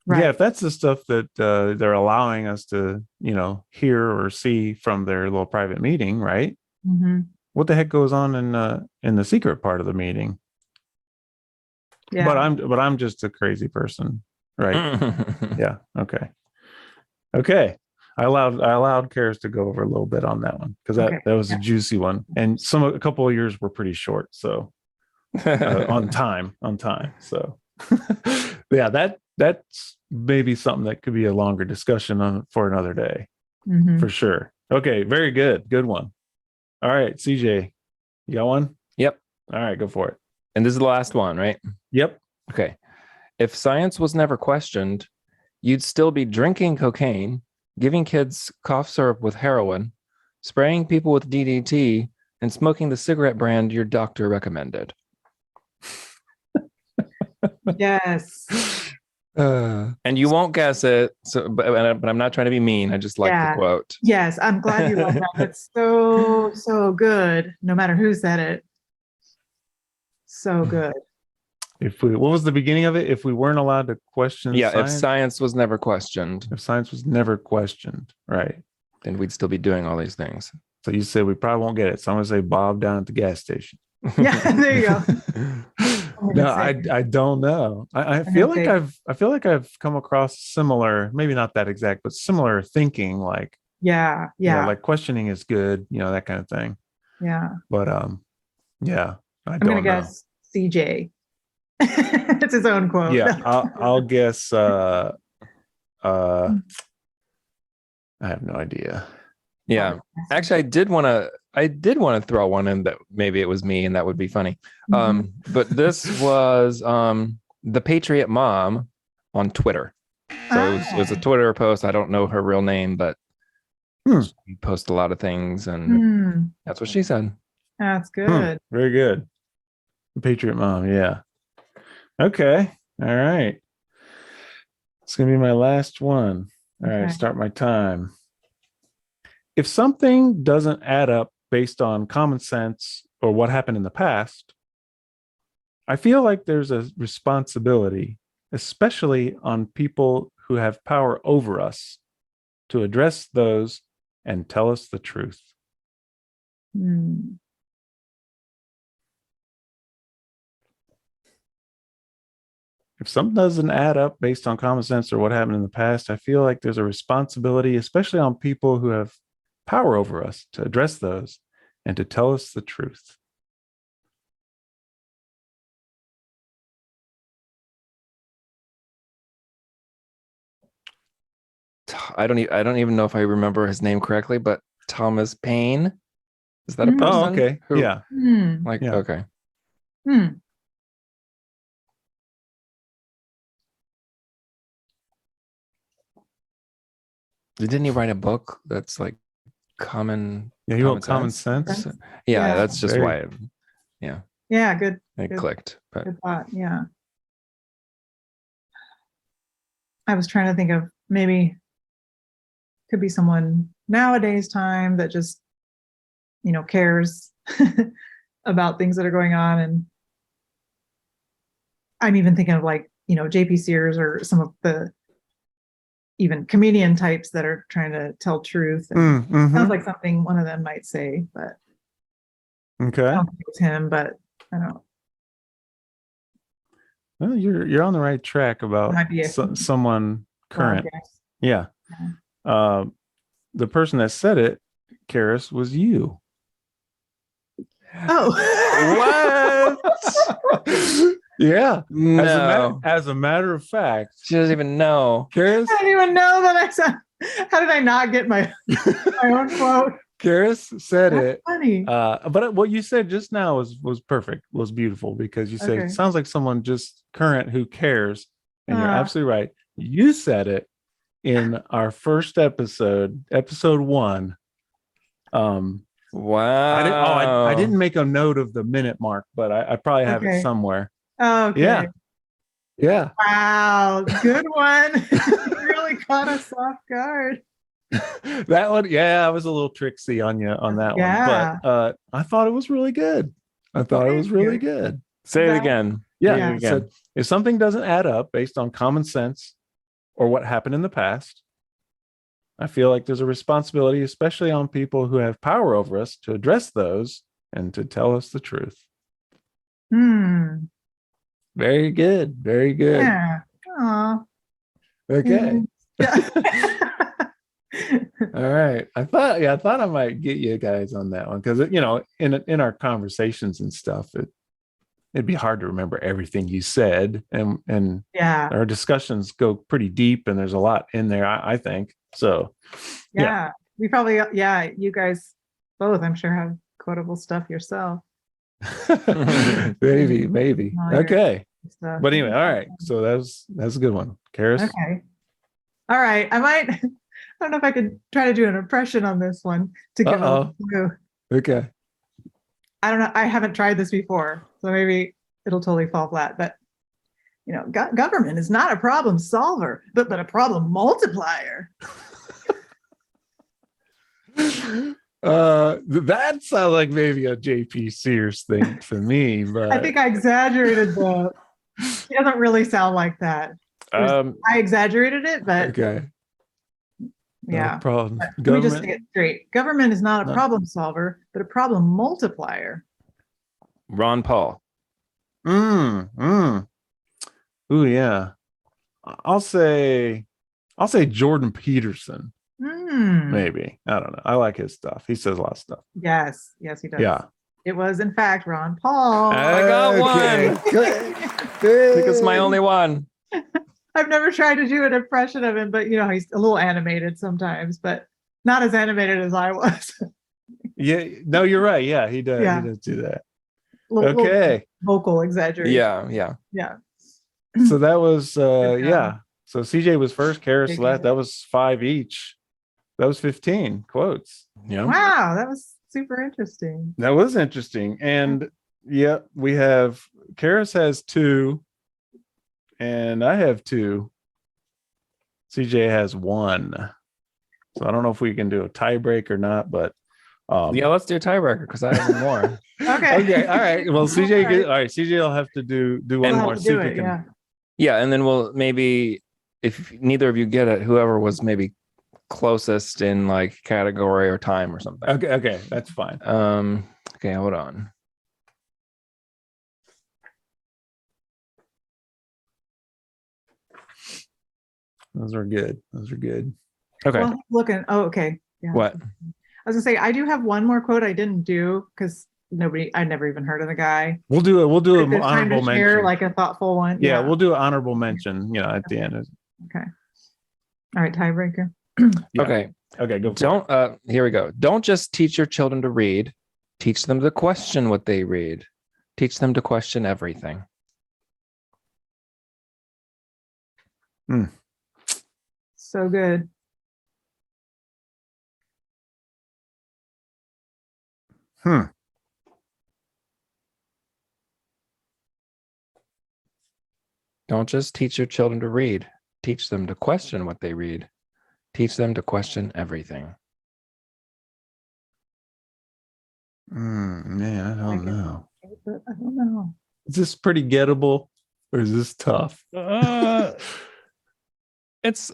Right. Yeah, if that's the stuff that they're allowing us to, hear or see from their little private meeting, right? What the heck goes on in the secret part of the meeting? Yeah. But I'm just a crazy person, right? Yeah. Okay. I allowed Karis to go over a little bit on that one, because that was a juicy one, and a couple of years were pretty short, so on time. So yeah, that's maybe something that could be a longer discussion for another day, for sure. Okay, very good one. All right, CJ, you got one? Yep. All right, go for it. And this is the last one, right? Yep. Okay. If science was never questioned, you'd still be drinking cocaine, giving kids cough syrup with heroin, spraying people with DDT, and smoking the cigarette brand your doctor recommended. Yes. And you won't guess it. So, but I'm not trying to be mean. I just like the quote. Yes, I'm glad you love that. It's so good. No matter who said it, so good. What was the beginning of it? If we weren't allowed to question science? If science was never questioned. If science was never questioned, right. Then we'd still be doing all these things. So you said we probably won't get it. So I'm going to say Bob down at the gas station. Yeah, there you go. No, I don't know. I feel like I've come across similar, maybe not that exact, but similar thinking, like like questioning is good, that kind of thing. Yeah. But I'm gonna guess CJ. It's his own quote. Yeah, I'll guess I have no idea. Yeah. Actually, I did want to throw one in that maybe it was me, and that would be funny. But this was the Patriot Mom on Twitter. So it was a Twitter post. I don't know her real name, but she posts a lot of things, and that's what she said. That's good. Very good. The Patriot Mom, yeah. Okay. All right. It's going to be my last one. All right, start my time. If something doesn't add up based on common sense or what happened in the past, I feel like there's a responsibility, especially on people who have power over us, to address those and tell us the truth. If something doesn't add up based on common sense or what happened in the past, I feel like there's a responsibility, especially on people who have power over us, to address those and to tell us the truth. I don't even know if I remember his name correctly, but Thomas Paine. Is that a person? Oh, okay. Who- Yeah. Like, Yeah. okay. Hmm. Didn't he write a book that's like common? Yeah, he wrote Common Sense. Sense? Yeah, Yeah. that's just Very- why Yeah, good. it Good. clicked. But Good thought. Yeah. I was trying to think of maybe could be someone nowadays time that just, cares about things that are going on. And I'm even thinking of like, JP Sears or some of the even comedian types that are trying to tell truth. And Mhm. sounds like something one of them might say, but I Okay. don't think it was him, but I don't know. Well, you're on the right track about Might be someone current. guess. Yeah. The person that said it, Karis, was you. Oh. What? Yeah. no, As a matter of fact, she doesn't even know. Karis I didn't even know that I said. How did I not get my own quote? Karis said That's it. funny. But what you said just now was perfect, was beautiful, because you said Okay. it sounds like someone just current who cares. And you're Ah. absolutely right. You said it in our first episode 1. Wow. I didn't make a note of the minute mark, but I probably have it Okay. somewhere. Oh, okay. Yeah. Yeah. Wow. Good one. You really caught us off guard. That one, yeah, I was a little tricksy on you on that Yeah. one. But I thought it was really good. I thought it was really good. Say it That- again. Yeah. Say it It again. said, if something doesn't add up based on common sense or what happened in the past, I feel like there's a responsibility, especially on people who have power over us, to address those and to tell us the truth. Very good. Very good. Yeah. Aw. Okay. Yeah. All right. I thought I might get you guys on that one, because in our conversations and stuff, it'd be hard to remember everything you said, and Yeah. our discussions go pretty deep, and there's a lot in there, I think. So Yeah. We probably, you guys both, I'm sure, have quotable stuff yourself. maybe. Oh, you're- Okay. Stuff. But anyway, all right. So that's a good one. Karis. Okay. All right. I don't know if I could try to do an impression on this one to give a clue. Okay. I don't know. I haven't tried this before, so maybe it'll totally fall flat. But government is not a problem solver, but a problem multiplier. That sounds like maybe a JP Sears thing to me, but I think I exaggerated the. It doesn't really sound like that. I exaggerated it, but okay. yeah. No problem. But let me just say it straight. Government is not a No. problem solver, but a problem multiplier. Ron Paul. Ooh, yeah. I'll say Jordan Peterson. Maybe. I don't know. I like his stuff. He says a lot of stuff. Yes, he does. Yeah. It was, in fact, Ron Paul. I got one. I think it's my only one. I've never tried to do an impression of him, but he's a little animated sometimes, but not as animated as I was. Yeah. No, you're right. Yeah, he does. Yeah. He does do that. Little Okay. vocal exaggeration. Yeah. So that was Good job. yeah. So CJ was first, Karis Big last. hit. That was 5 each. That was 15 quotes. Yeah. Wow, that was super interesting. That was interesting. And yeah, we have Karis has 2, and I have 2. CJ has 1. So I don't know if we can do a tiebreak or not, but Yeah, let's do a tiebreaker because I have one more. Okay. okay, all right. Well, CJ, All right. all right. CJ will have to do one We'll more. have to See do if we it, can. yeah. Yeah, and then we'll maybe, if neither of you get it, whoever was maybe closest in like category or time or something. Okay, that's fine. Okay, hold on. Those are good. Okay. Well, looking. Oh, okay. Yeah. What? I was gonna say I do have one more quote I didn't do because I never even heard of the guy. We'll do If an there's time honorable to share, mention. like a thoughtful one. Yeah, we'll do an honorable mention. At the end. Okay. All right, tiebreaker. Yeah. Okay. Okay, go for it. Don't here we go. Don't just teach your children to read, teach them to question what they read. Teach them to question everything. So good. Don't just teach your children to read, teach them to question what they read. Teach them to question everything. Man, I don't know. I don't know. Is this pretty gettable or is this tough? It's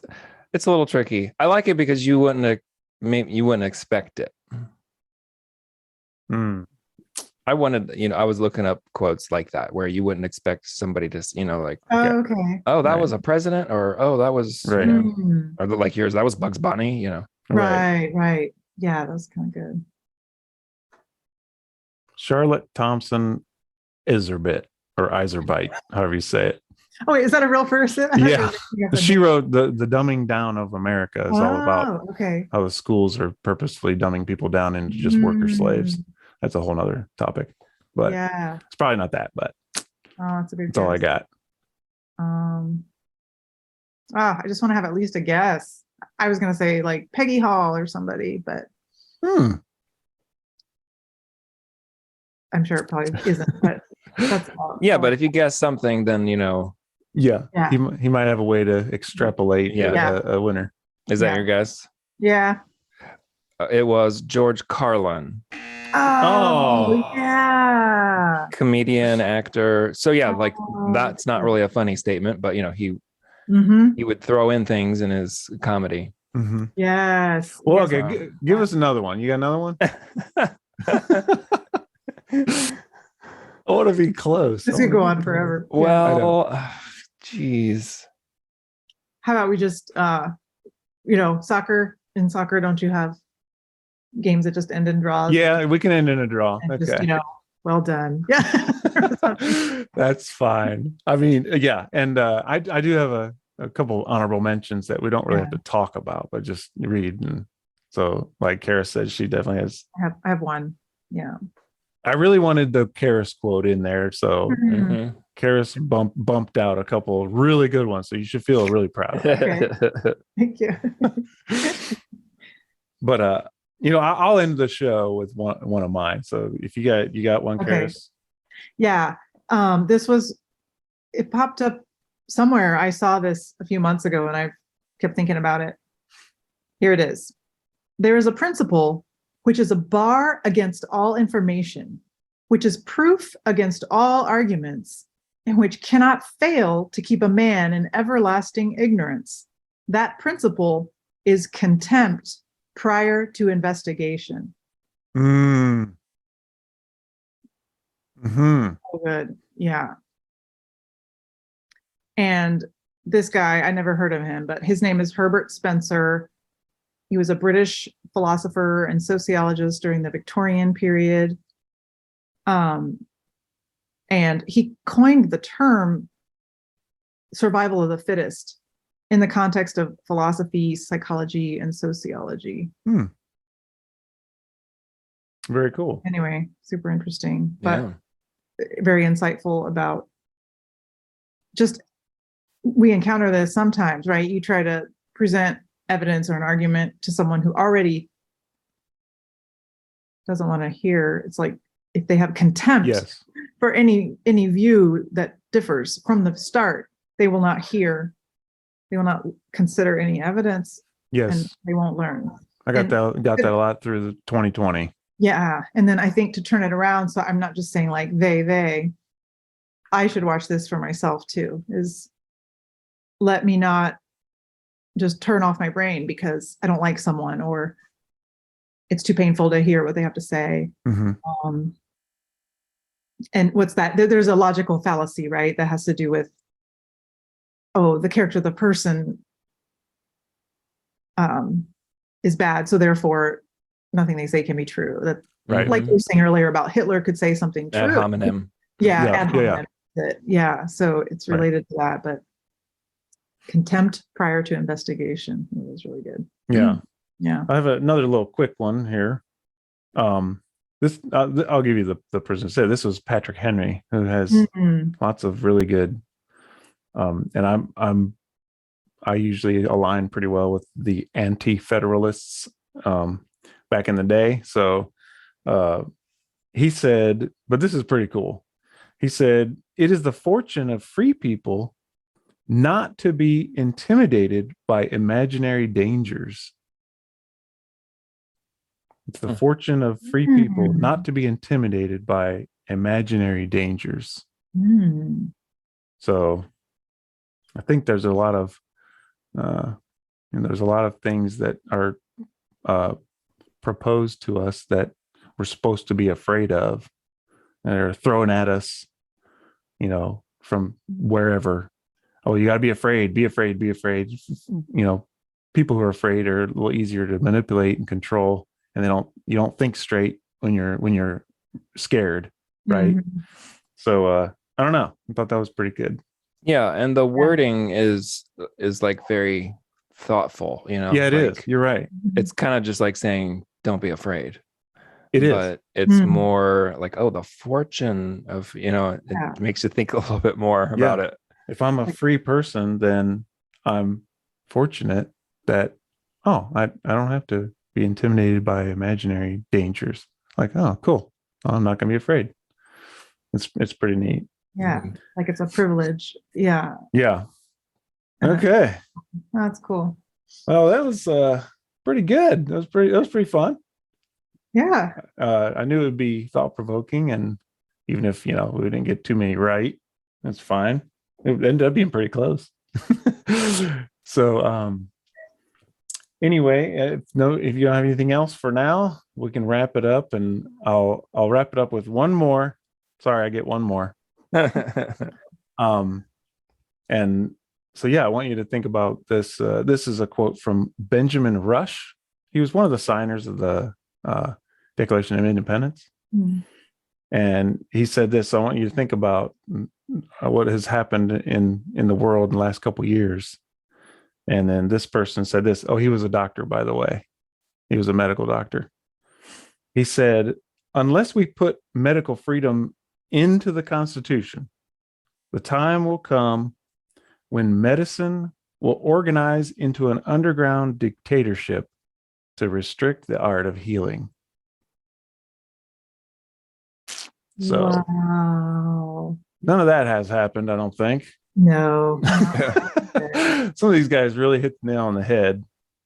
a little tricky. I like it because you wouldn't expect it. I wanted, I was looking up quotes like that where you wouldn't expect somebody to, like, Oh, okay. oh, that Right. was a president, or oh, that was Right. or like yours, that was Bugs Bunny, Right. Yeah, that was kind of good. Charlotte Thompson Iserbit or Iserbite, however you say it. Oh, wait, is that a real person? Yeah. She wrote the dumbing down of America is all about okay. how the schools are purposefully dumbing people down into just worker slaves. That's a whole nother topic, but yeah, it's probably not that, but that's a good that's all I got. I just want to have at least a guess. I was gonna say like Peggy Hall or somebody, but I'm sure it probably isn't. But that's yeah. But if you guess something, then Yeah. He might have a way to extrapolate a winner. Is that your guess? Yeah. It was George Carlin. Oh, yeah. Comedian, actor. So yeah, like that's not really a funny statement, but he would throw in things in his comedy. Yes. Well, okay, give us another one. You got another one? I want to be close. This could go on forever. Well, geez. How about we just soccer? In soccer, don't you have games that just end in draws? Yeah, we can end in a draw. Okay. Just, well done. Yeah. That's fine. I mean, yeah. And I do have a couple honorable mentions that we don't really have to talk about, but just read. And so, like Karis said, she definitely has. I have one. Yeah. I really wanted the Karis quote in there. So Karis bumped out a couple really good ones. So you should feel really proud. Okay. Thank you. But I'll end the show with one of mine. So if you got one, Karis. Yeah. It popped up somewhere. I saw this a few months ago and I kept thinking about it. Here it is. There is a principle which is a bar against all information, which is proof against all arguments, and which cannot fail to keep a man in everlasting ignorance. That principle is contempt prior to investigation. Oh, good. Yeah. And this guy, I never heard of him, but his name is Herbert Spencer. He was a British philosopher and sociologist during the Victorian period. And he coined the term survival of the fittest in the context of philosophy, psychology, and sociology. Very cool. Anyway, super interesting, but very insightful about just, we encounter this sometimes, right? You try to present evidence or an argument to someone who already doesn't want to hear. It's like if they have contempt for any view that differs from the start, they will not hear. They will not consider any evidence. Yes, and they won't learn. I got that a lot through the 2020. Yeah, and then I think to turn it around, so I'm not just saying like they. I should watch this for myself too. Is let me not just turn off my brain because I don't like someone or it's too painful to hear what they have to say. And what's that? There's a logical fallacy, right? That has to do with, the character of the person is bad. So therefore nothing they say can be true. That, right. Like you were saying earlier about Hitler could say something true. Ad hominem. Ad hominem. Yeah. So it's related to that, but contempt prior to investigation. It was really good. Yeah. Yeah. I have another little quick one here. This I'll give you the person who said this was Patrick Henry, who has lots of really good. And I usually align pretty well with the anti-federalists back in the day. So he said, but this is pretty cool. He said, "It is the fortune of free people not to be intimidated by imaginary dangers." It's the fortune of free people not to be intimidated by imaginary dangers. So I think there's a lot of things that are proposed to us that we're supposed to be afraid of, and they're thrown at us, from wherever. Oh, you got to be afraid, be afraid, be afraid. People who are afraid are a little easier to manipulate and control, and you don't think straight when you're scared, right? So I don't know. I thought that was pretty good. Yeah, and the wording is like very thoughtful, Yeah, it is. You're right. It's kind of just like saying, "Don't be afraid." It is. But it's more like, the fortune of, it makes you think a little bit more about it. If I'm a free person, then I'm fortunate that, I don't have to be intimidated by imaginary dangers. Like, oh, cool. I'm not going to be afraid. It's pretty neat. Yeah. Like it's a privilege. Yeah. Yeah. Okay. That's cool. Well, that was pretty good. That was pretty fun. Yeah. I knew it would be thought-provoking, and even if, we didn't get too many right, that's fine. It ended up being pretty close. So, anyway, if you don't have anything else for now, we can wrap it up, and I'll wrap it up with one more. Sorry, I get one more. And so, I want you to think about this. This is a quote from Benjamin Rush. He was one of the signers of the Declaration of Independence. And he said this: "I want you to think about what has happened in the world in the last couple of years." And then this person said this. Oh, he was a doctor, by the way. He was a medical doctor. He said, "Unless we put medical freedom into the Constitution, the time will come when medicine will organize into an underground dictatorship to restrict the art of healing." So wow. None of that has happened, I don't think. No. Some of these guys really hit the nail on the head.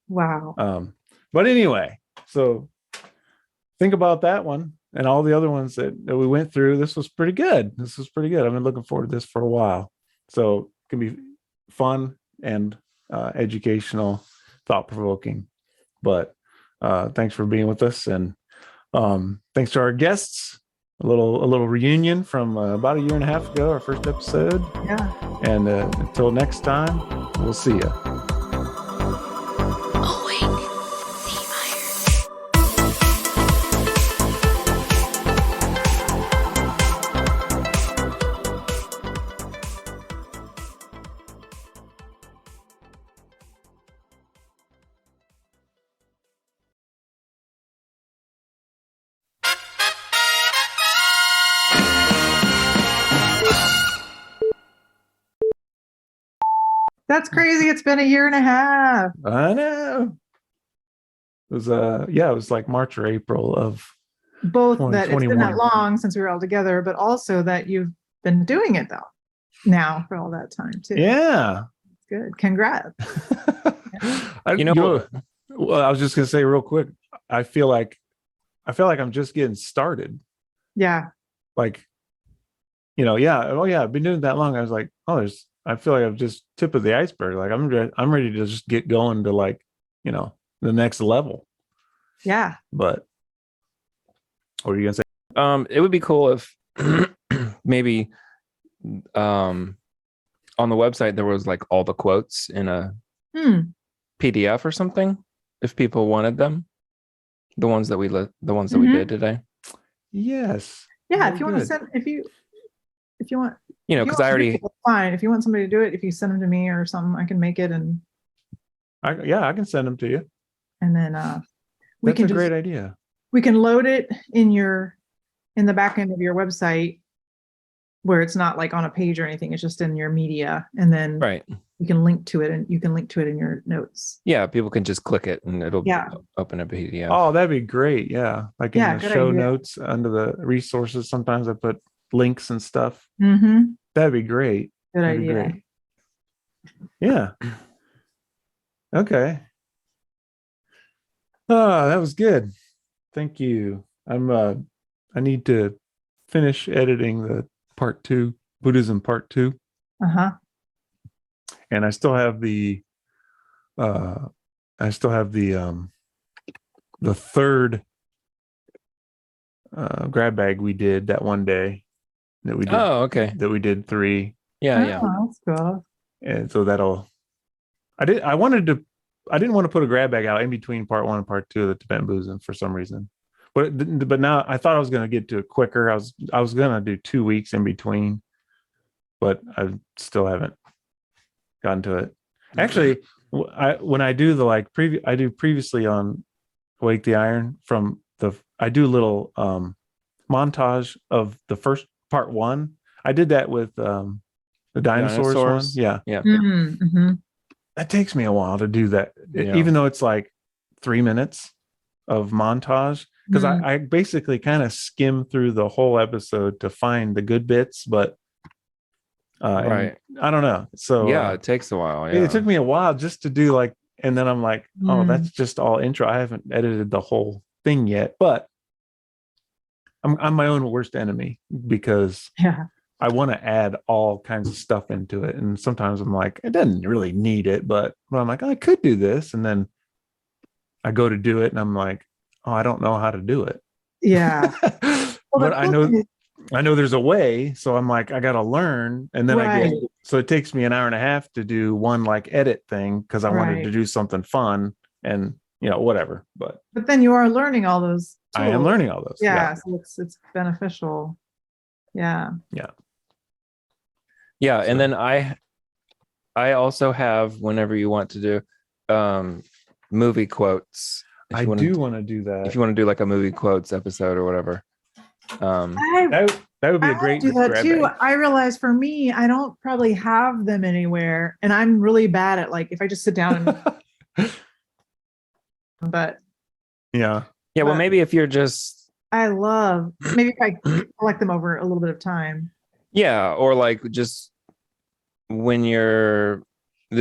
Wow. But anyway, so think about that one and all the other ones that we went through. This was pretty good. I've been looking forward to this for a while. So it can be fun and educational, thought-provoking. But thanks for being with us, and thanks to our guests. A little reunion from about a year and a half ago, our first episode. Yeah. And until next time, we'll see you. That's crazy. It's been a year and a half. I know. It was it was like March or April of both that it's been that long since we were all together, but also that you've been doing it though now for all that time too. Yeah. Good. Congrats. Well, I was just gonna say real quick, I feel like I'm just getting started. Yeah. Like, I've been doing it that long. I was like, I feel like I'm just tip of the iceberg. Like I'm ready to just get going to the next level. Yeah. But what are you gonna say? It would be cool if maybe on the website there was like all the quotes in a PDF or something, if people wanted them. The ones that we did today. Yes. Yeah, if you want to send if you want You know, If you because I want to do already it, that's fine. If you want somebody to do it, if you send them to me or something, I can make it and I can send them to you. then we That's can a just great idea. we can load it in the back end of your website where it's not like on a page or anything. It's just in your media, and then right. you can link to it, and you can link to it in your notes. Yeah, people can just click it and it'll Yeah. open a PDF. Oh, that'd be great. Yeah. Like in Yeah, the good show idea. notes under the resources, sometimes I put links and stuff. Mm-hmm. That'd be great. Good That'd be idea. great. Yeah. Okay. Oh, that was good. Thank you. I need to finish editing the part 2, Buddhism part 2. Uh-huh. And I still have the the third grab bag we did that one day that we did. Oh, okay. That we did 3. Yeah. Oh, that's cool. And so I didn't want to put a grab bag out in between part 1 and part 2 of the Tibetan Buddhism for some reason. But now I thought I was going to get to it quicker. I was going to do 2 weeks in between, but I still haven't gotten to it. Actually, when I do the previously on Wake the Iron I do a little montage of the first part 1. I did that with the dinosaurs one. Yeah. Mm-hmm. That takes me a while to do that, Yeah. even though it's like 3 minutes of montage, because I basically kind of skim through the whole episode to find the good bits, but Right. I don't know. So Yeah, it takes a while. Yeah. it took me a while just to do and then I'm like, oh, that's just all intro. I haven't edited the whole thing yet, but I'm my own worst enemy because I want to add all kinds of stuff into it. And sometimes I'm like, it doesn't really need it, but I'm like, I could do this. And then I go to do it and I'm like, oh, I don't know how to do it. Yeah. But I know there's a way. So I'm like, I got to learn. And then so it takes me an hour and a half to do one edit thing because I wanted to do something fun and, whatever. But then you are learning all those tools. I am learning all those. Yeah. So it's beneficial. Yeah. Yeah. Yeah. And then I also have, whenever you want to do movie quotes. I do want to do that. If you want to do like a movie quotes episode or whatever. That would be a great do that grab too. bag. I realize for me, I don't probably have them anywhere, and I'm really bad at if I just sit down and. But. Yeah. Yeah. Well, maybe if you're just. Maybe if I collect them over a little bit of time. Yeah, or just when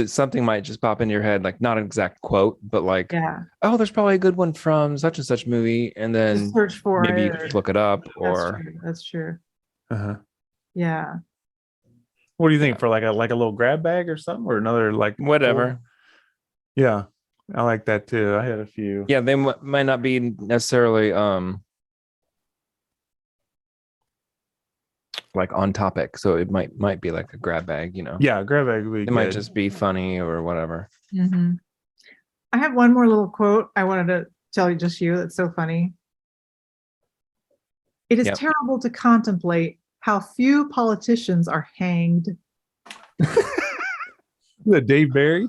something might just pop into your head, not an exact quote, but oh, there's probably a good one from such and such movie, and then just search for maybe it. you can look it up. That's true. Uh-huh. Yeah. What do you think for a little grab bag or something, or another whatever? Yeah, I like that too. I had a few. Yeah, they might not be necessarily on topic, so it might be like a grab bag, Yeah, grab bag would be it might just be funny or whatever. Mm-hmm. I have one more little quote I wanted to tell you, that's so funny. It is terrible to contemplate how few politicians are hanged. The Dave Barry.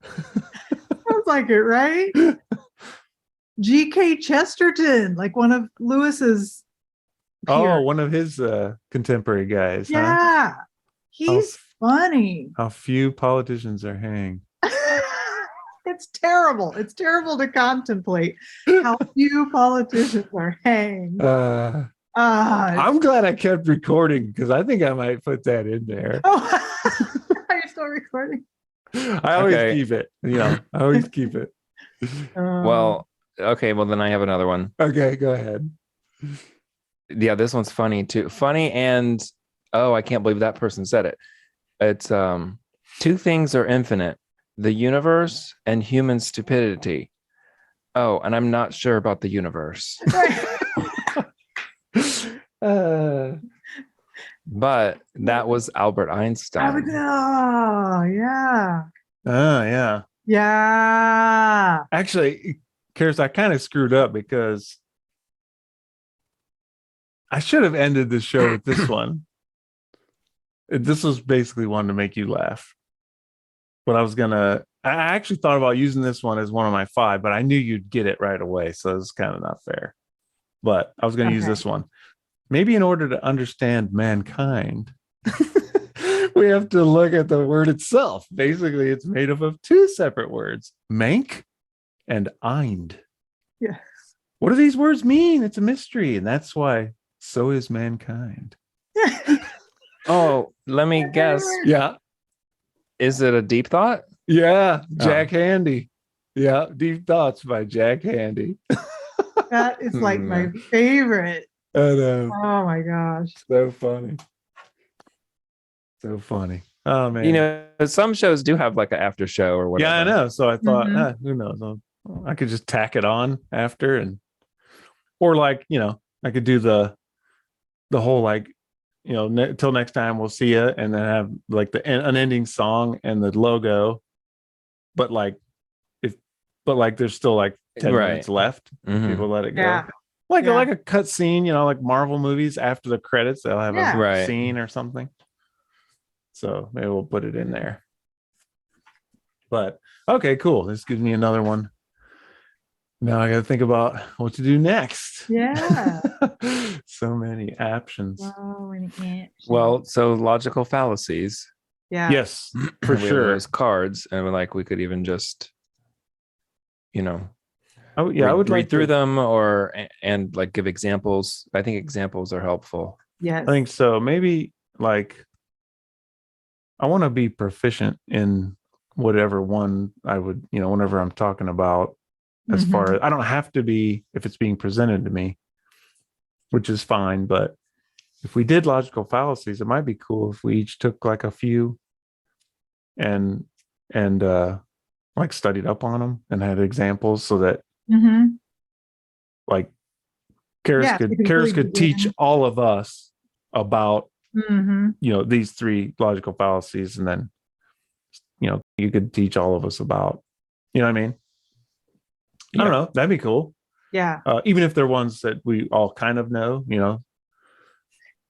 Sounds like it, right? G.K. Chesterton, one of Lewis's peers. One of his contemporary guys. Yeah. Huh? He's funny. How few politicians are hanged. It's terrible. It's terrible to contemplate how few politicians are hanged. I'm glad I kept recording because I think I might put that in there. Oh, are you still recording? I always keep it. I always keep it. Well, okay. Well, then I have another one. Okay, go ahead. Yeah, this one's funny too. Funny and I can't believe that person said it. It's two things are infinite: the universe and human stupidity. Oh, and I'm not sure about the universe. But that was Albert Einstein. Oh, yeah. Yeah. Yeah. Actually, Karis, I kind of screwed up because I should have ended the show with this one. This was basically one to make you laugh. But I actually thought about using this one as one of my 5, but I knew you'd get it right away. So it's kind of not fair. But I was going to use this one. Maybe in order to understand mankind, we have to look at the word itself. Basically, it's made up of 2 separate words, mank and eind. Yes. What do these words mean? It's a mystery. And that's why so is mankind. Oh, let me guess. Yeah. Is it a deep thought? Yeah. Jack Handy. Yeah. Deep Thoughts by Jack Handy. That is like my favorite. I know. Oh my gosh. So funny. So funny. Oh man. You know, some shows do have like an after show or whatever. Yeah, I know. So I thought, who knows? I could just tack it on after, or like, I could do the whole like, till next time we'll see you, and then have like the unending song and the logo, but there's still like 10 minutes left. People let it go. Yeah. Like a cut scene, like Marvel movies after the credits, they'll have a scene or something. So maybe we'll put it in there. But okay, cool. This gives me another one. Now I got to think about what to do next. Yeah. So many options. Well, so logical fallacies. Yeah. Yes, for sure. Those cards, and we could even just, I would read through them and like give examples. I think examples are helpful. Yes. I think so. Maybe like I want to be proficient in whatever one I would, whenever I'm talking about, as far as I don't have to be if it's being presented to me, which is fine. But if we did logical fallacies, it might be cool if we each took like a few and like studied up on them and had examples so that like Karis could teach all of us about these 3 logical fallacies, and then you could teach all of us about, what I mean? I don't know. That'd be cool. Yeah. Even if they're ones that we all kind of know,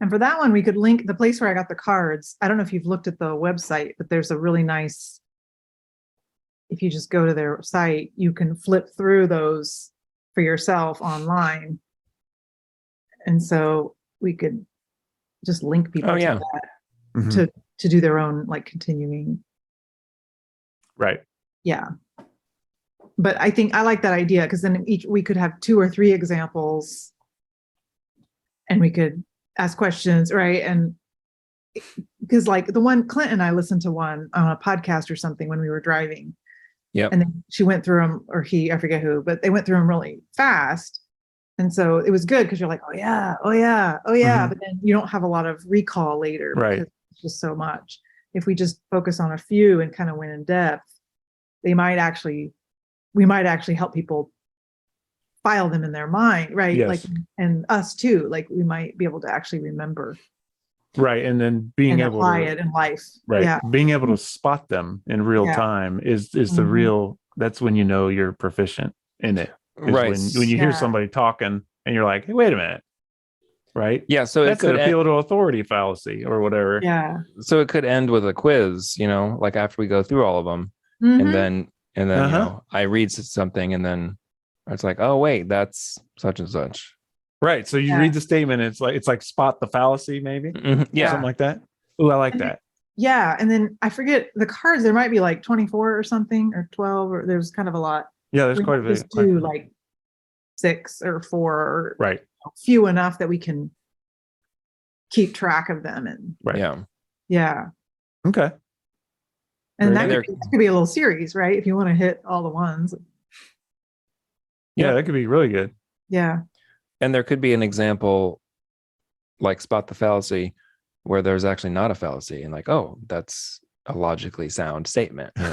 And for that one, we could link the place where I got the cards. I don't know if you've looked at the website, but there's a really nice, if you just go to their site, you can flip through those for yourself online. And so we could just link people to that to do their own like continuing. Right. Yeah. But I think I like that idea, because then we could have 2 or 3 examples and we could ask questions, right? And because like the one Clint and I listened to one on a podcast or something when we were driving. Yeah. And then she went through them, or I forget who, but they went through them really fast. And so it was good because you're like, oh yeah. But then you don't have a lot of recall later. Right. Because it's just so much. If we just focus on a few and kind of went in depth, we might actually help people file them in their mind, right? Yes. Like, and us too, like we might be able to actually remember. Right. And then being able apply to it in life. Right. Yeah. Being able to spot them in real time is the real, that's when you're proficient in it. Right. When you hear somebody talking and you're like, hey, wait a minute. Right. Yeah. So that's an appeal to authority fallacy or whatever. Yeah. So it could end with a quiz, like after we go through all of them, and then I read something, and then it's like, oh wait, that's such and such. Right. So you read the statement, and it's like spot the fallacy, maybe. Yeah. Something like that. Oh, I like that. Yeah. And then I forget the cards, there might be like 24 or something, or 12, or there's kind of a lot. Yeah, there's quite a bit. Just do like 6 or 4, or right. Few enough that we can keep track of them. And right. Yeah. Okay. And that could be a little series, right? If you want to hit all the ones. Yeah, that could be really good. Yeah. And there could be an example like spot the fallacy where there's actually not a fallacy, and like, oh, that's a logically sound statement. I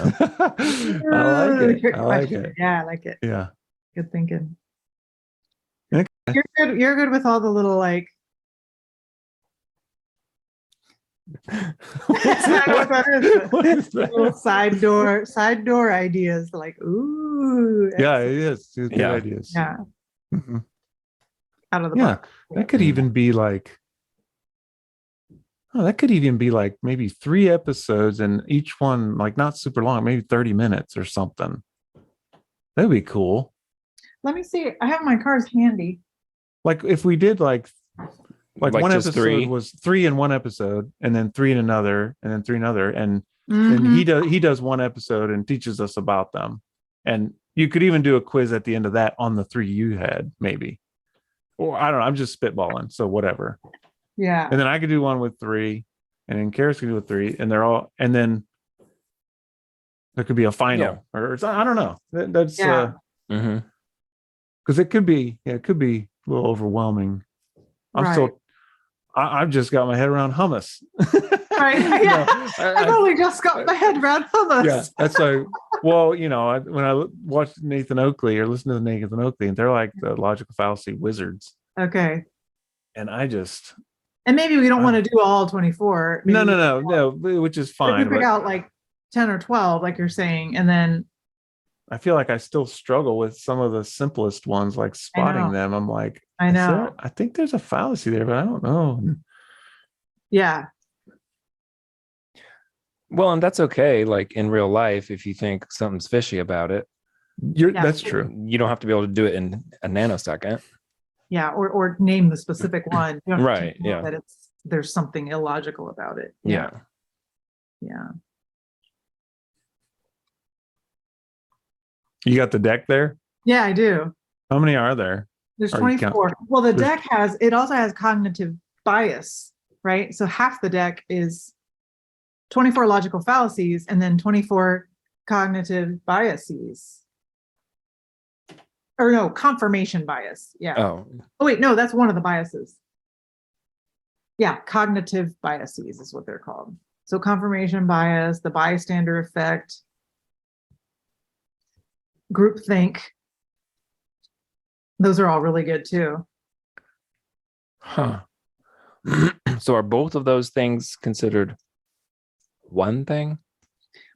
like it. I like it. Yeah, I like it. Yeah. Good thinking. Okay. You're good with all the little like What is that? Little side door ideas, like ooh. Yeah, it is. Good ideas. Yeah. Mm-hmm. Out of the box. That could even be like, Oh, that could even be like maybe 3 episodes and each one like not super long, maybe 30 minutes or something. That'd be cool. Let me see. I have my cards handy. Like if we did like one just episode 3 was 3 in one episode and then 3 in another and then 3 in another and Mhm. he does one episode and teaches us about them. And you could even do a quiz at the end of that on the 3 you had, maybe. Or I don't know, I'm just spitballing, so whatever. Yeah. And then I could do one with 3 and then Karis could do with 3 and they're all and then there could be a final or I don't know. That's because it could be a little overwhelming. I've just got my head around hummus. Right. Yeah. I've only just got my head around hummus. Yeah, that's like, well, when I watched Nathan Oakley or listen to Nathan Oakley, and they're like the logical fallacy wizards. Okay. And and maybe we don't want to do all 24. Maybe no, which is fine. We pick out like 10 or 12, like you're saying, and then I feel like I still struggle with some of the simplest ones, like spotting them. I'm like, I know. I think there's a fallacy there, but I don't know. Yeah. Well, and that's okay. Like in real life, if you think something's fishy about it, that's true. You don't have to be able to do it in a nanosecond. Yeah, or name the specific one. You don't have to Right. know Yeah. that there's something illogical about it. Yeah. Yeah. You got the deck there? Yeah, I do. How many are there? There's 24. Well, the deck also has cognitive bias, right? So half the deck is 24 logical fallacies and then 24 cognitive biases. Or no, confirmation bias. Yeah. Oh, wait, no, that's one of the biases. Yeah, cognitive biases is what they're called. So confirmation bias, the bystander effect, groupthink. Those are all really good too. Huh. So are both of those things considered one thing?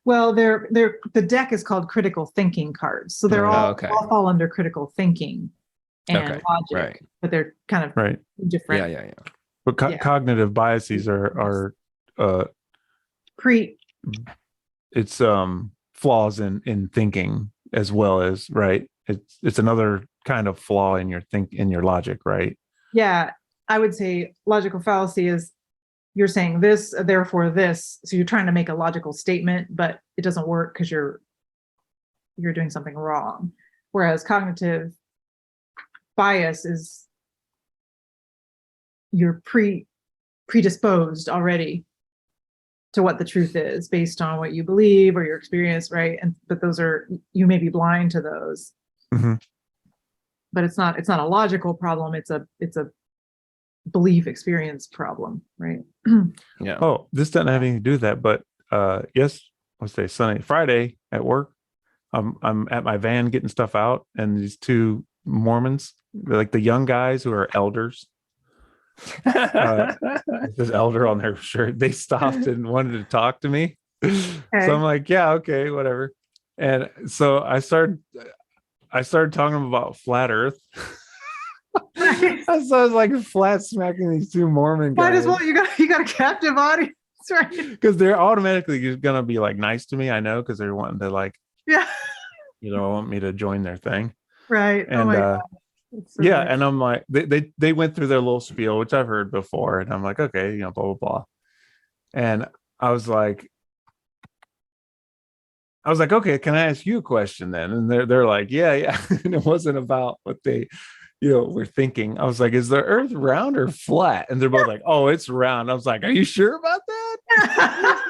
Well, the deck is called critical thinking cards. So they're all fall under critical thinking and logic, right. But they're kind of different. Yeah. But cognitive biases are it's flaws in thinking as well as, right? It's another kind of flaw in your logic, right? Yeah, I would say logical fallacy is you're saying this, therefore this. So you're trying to make a logical statement, but it doesn't work because you're doing something wrong. Whereas cognitive bias is you're predisposed already to what the truth is based on what you believe or your experience, right? But those are, you may be blind to those. Mm-hmm. But it's not a logical problem. It's a belief experience problem, right? Yeah. Oh, this doesn't have anything to do with that, but Friday at work, I'm at my van getting stuff out, and these 2 Mormons, like the young guys who are elders. There's elder on their shirt. They stopped and wanted to talk to me. So I'm like, yeah, okay, whatever. And so I started talking about flat Earth. So I was like flat smacking these 2 Mormon guys. Might as well. You got a captive audience, right? Because they're automatically gonna be like nice to me. I know, because they're wanting to like, want me to join their thing, right? And so yeah, nice. and I'm like, they went through their little spiel, which I've heard before, and I'm like, okay, blah blah blah. And I was like, okay, can I ask you a question then? And they're like, yeah. And it wasn't about what they, were thinking. I was like, is the Earth round or flat? And they're both like, oh, it's round. I was like, are you sure about that?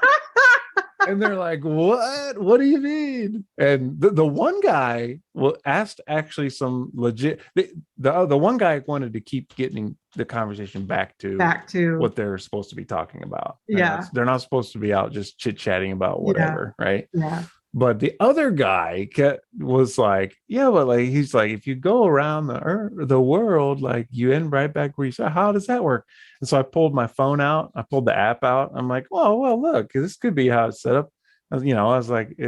And they're like, what do you mean? And the one guy asked actually some legit, the one guy wanted to keep getting the conversation back to what they're supposed to be talking about. They're not supposed to be out just chit-chatting about whatever, right? Yeah. But the other guy was like, yeah, but like, he's like, if you go around the world, like you end right back where you started. How does that work? And so I pulled my phone out. I pulled the app out. I'm like, well, look, this could be how it's set up. I was like,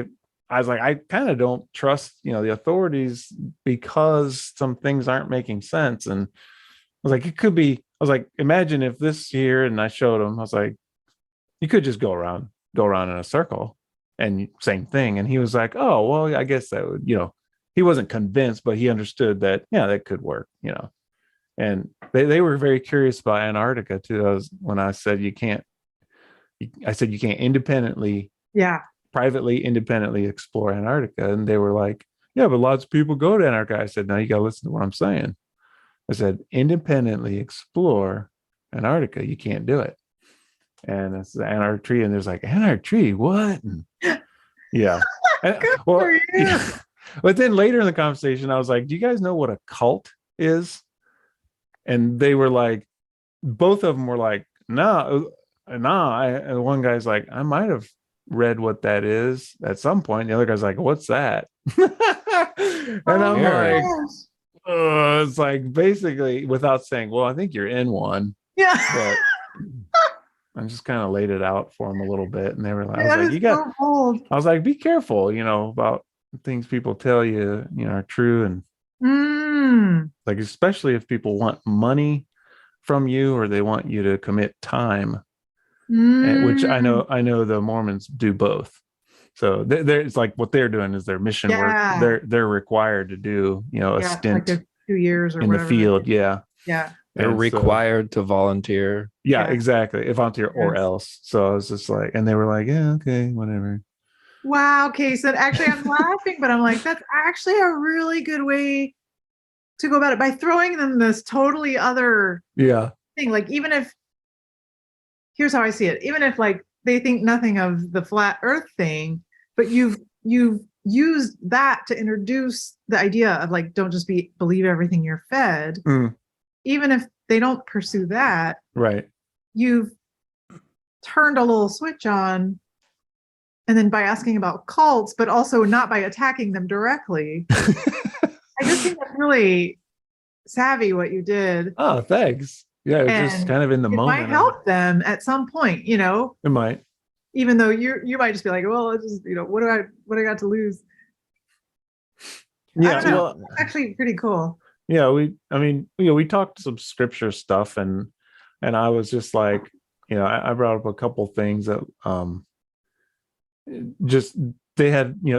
I kind of don't trust, the authorities because some things aren't making sense. And I was like, it could be. I was like, imagine if this here, and I showed him. I was like, you could just go around in a circle and same thing. And he was like, oh, well, I guess that would, he wasn't convinced, but he understood that, yeah, that could work, and they were very curious about Antarctica too. When I said you can't independently, privately, independently explore Antarctica. And they were like, yeah, but lots of people go to Antarctica. I said, no, you got to listen to what I'm saying. I said, independently explore Antarctica. You can't do it. And it's the Antarctic tree. And there's like, Antarctic tree, what? And, yeah. Well, yeah. But then later in the conversation, I was like, do you guys know what a cult is? And they were like, both of them were like, no. And one guy's like, I might have read what that is at some point. The other guy's like, what's that? And I'm like, it's like basically without saying, well, I think you're in one. Yeah. But I just kind of laid it out for them a little bit. And they were like, I was like, be careful, about things people tell you, are true. And like, especially if people want money from you or they want you to commit time. Which I know the Mormons do both. So it's like what they're doing is their mission work. They're required to do, a stint like 2 years or in the field. Yeah. They're required to volunteer. Yeah, exactly. Volunteer or else. So I was just like, and they were like, yeah, okay, whatever. Wow. Okay. So actually I'm laughing, but I'm like, that's actually a really good way to go about it by throwing them this totally other thing. Like, even if, here's how I see it. Even if like they think nothing of the flat earth thing, but you've used that to introduce the idea of like, don't just believe everything you're fed. Even if they don't pursue that, right? You've turned a little switch on. And then by asking about cults, but also not by attacking them directly. I just think that's really savvy what you did. Oh, thanks. Yeah, it's just kind of in the moment. It might help them at some point, It might. Even though you might just be like, well, it's just, what do I got to lose? Yeah, it's actually pretty cool. Yeah, we talked some scripture stuff, and I was just like, I brought up a couple things that just they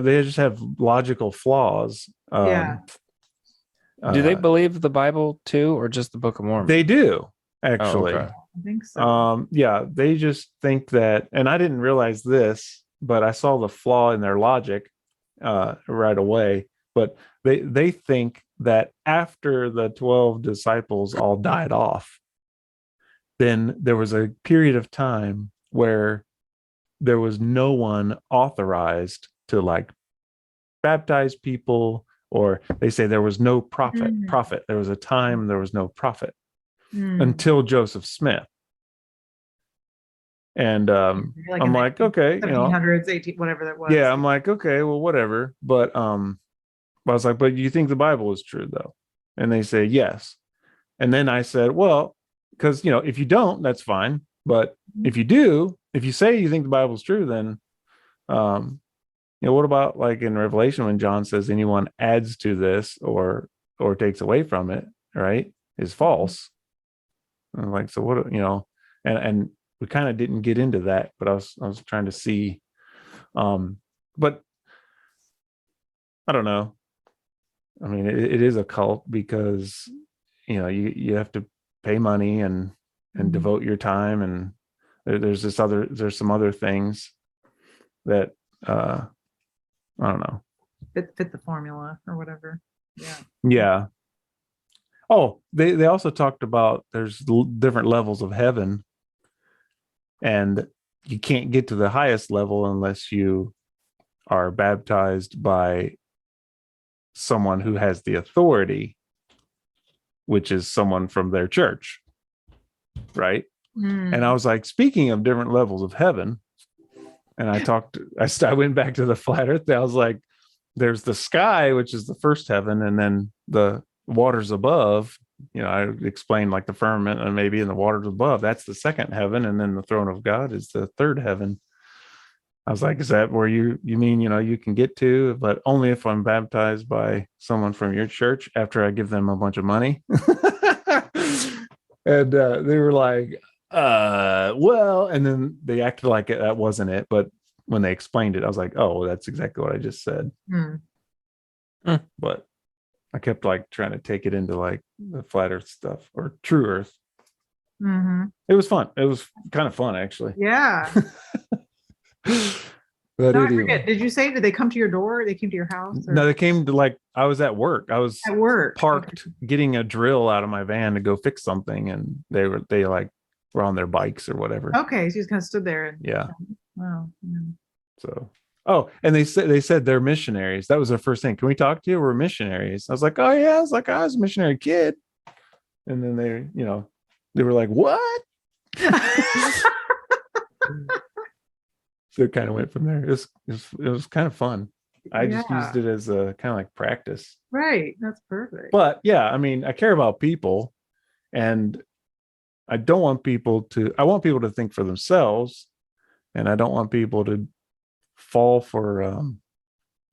just have logical flaws. Do they believe the Bible too, or just the Book of Mormon? They do, actually. Oh, okay. I think so. Yeah, they just think that, and I didn't realize this, but I saw the flaw in their logic right away. But they think that after the 12 disciples all died off, then there was a period of time where there was no one authorized to like baptize people, or they say there was no prophet. There was a time there was no prophet until Joseph Smith. And like I'm like, okay, 1700s, 18, whatever that was. Yeah, I'm like, okay, well, whatever. But I was like, but you think the Bible is true though? And they say yes. And then I said, well, because if you don't, that's fine. But if you do, if you say you think the Bible is true, then what about like in Revelation when John says anyone adds to this or takes away from it, right, is false. And I'm like, so what, and we kind of didn't get into that, but I was trying to see, but I don't know. I mean, it is a cult because, you have to pay money and devote your time, and there's some other things that I don't know, fit the formula or whatever. Yeah. Oh, they also talked about there's different levels of heaven, and you can't get to the highest level unless you are baptized by someone who has the authority, which is someone from their church, right? And I was like, speaking of different levels of heaven, and I went back to the flat earth. I was like, there's the sky, which is the first heaven, and then the waters above, I explained like the firmament and maybe in the waters above, that's the second heaven, and then the throne of God is the third heaven. I was like, is that where you mean, you can get to, but only if I'm baptized by someone from your church after I give them a bunch of money? And they were like, well, and then they acted like that wasn't it, but when they explained it, I was like, oh, that's exactly what I just said. But I kept like trying to take it into like the flat earth stuff or true earth. It was fun. It was kind of fun, actually. Yeah. But No, I anyway. forget. Did you say, did they come to your door? They came to your house? Or? No, they came to like, I was at work. I was At work. parked getting a drill out of my van to go fix something, and they like were on their bikes or whatever. Okay, so you just kind of stood there. And, yeah. Wow. Yeah. So, oh, and they said they're missionaries. That was their first thing. Can we talk to you? We're missionaries. I was like, oh yeah. I was like, I was a missionary kid. And then they were like, what? So it kind of went from there. It was kind of fun. I just used it as a kind of like practice. Right. That's perfect. But yeah, I mean, I care about people, and I want people to think for themselves, and I don't want people to fall for,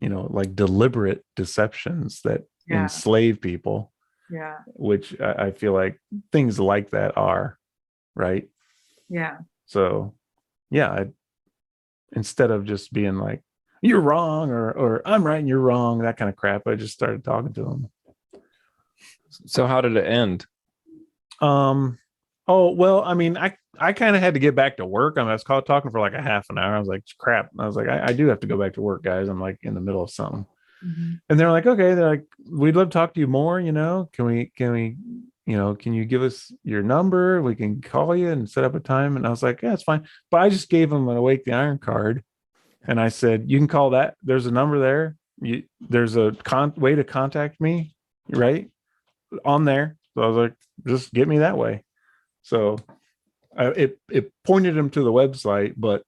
like deliberate deceptions that enslave people. Yeah. Which I feel like things like that are, right? Yeah. So yeah, instead of just being like, you're wrong or I'm right and you're wrong, that kind of crap, I just started talking to them. So how did it end? Oh, well, I mean, I kind of had to get back to work. I was talking for like a half an hour. I was like, crap. I was like, I do have to go back to work, guys. I'm like in the middle of something. And they're like, okay. They're like, we'd love to talk to you more. Can we, can you give us your number? We can call you and set up a time. And I was like, yeah, it's fine. But I just gave them an Awake the Iron card. And I said, you can call that. There's a number there. There's a way to contact me, right? On there. So I was like, just get me that way. So it pointed them to the website, but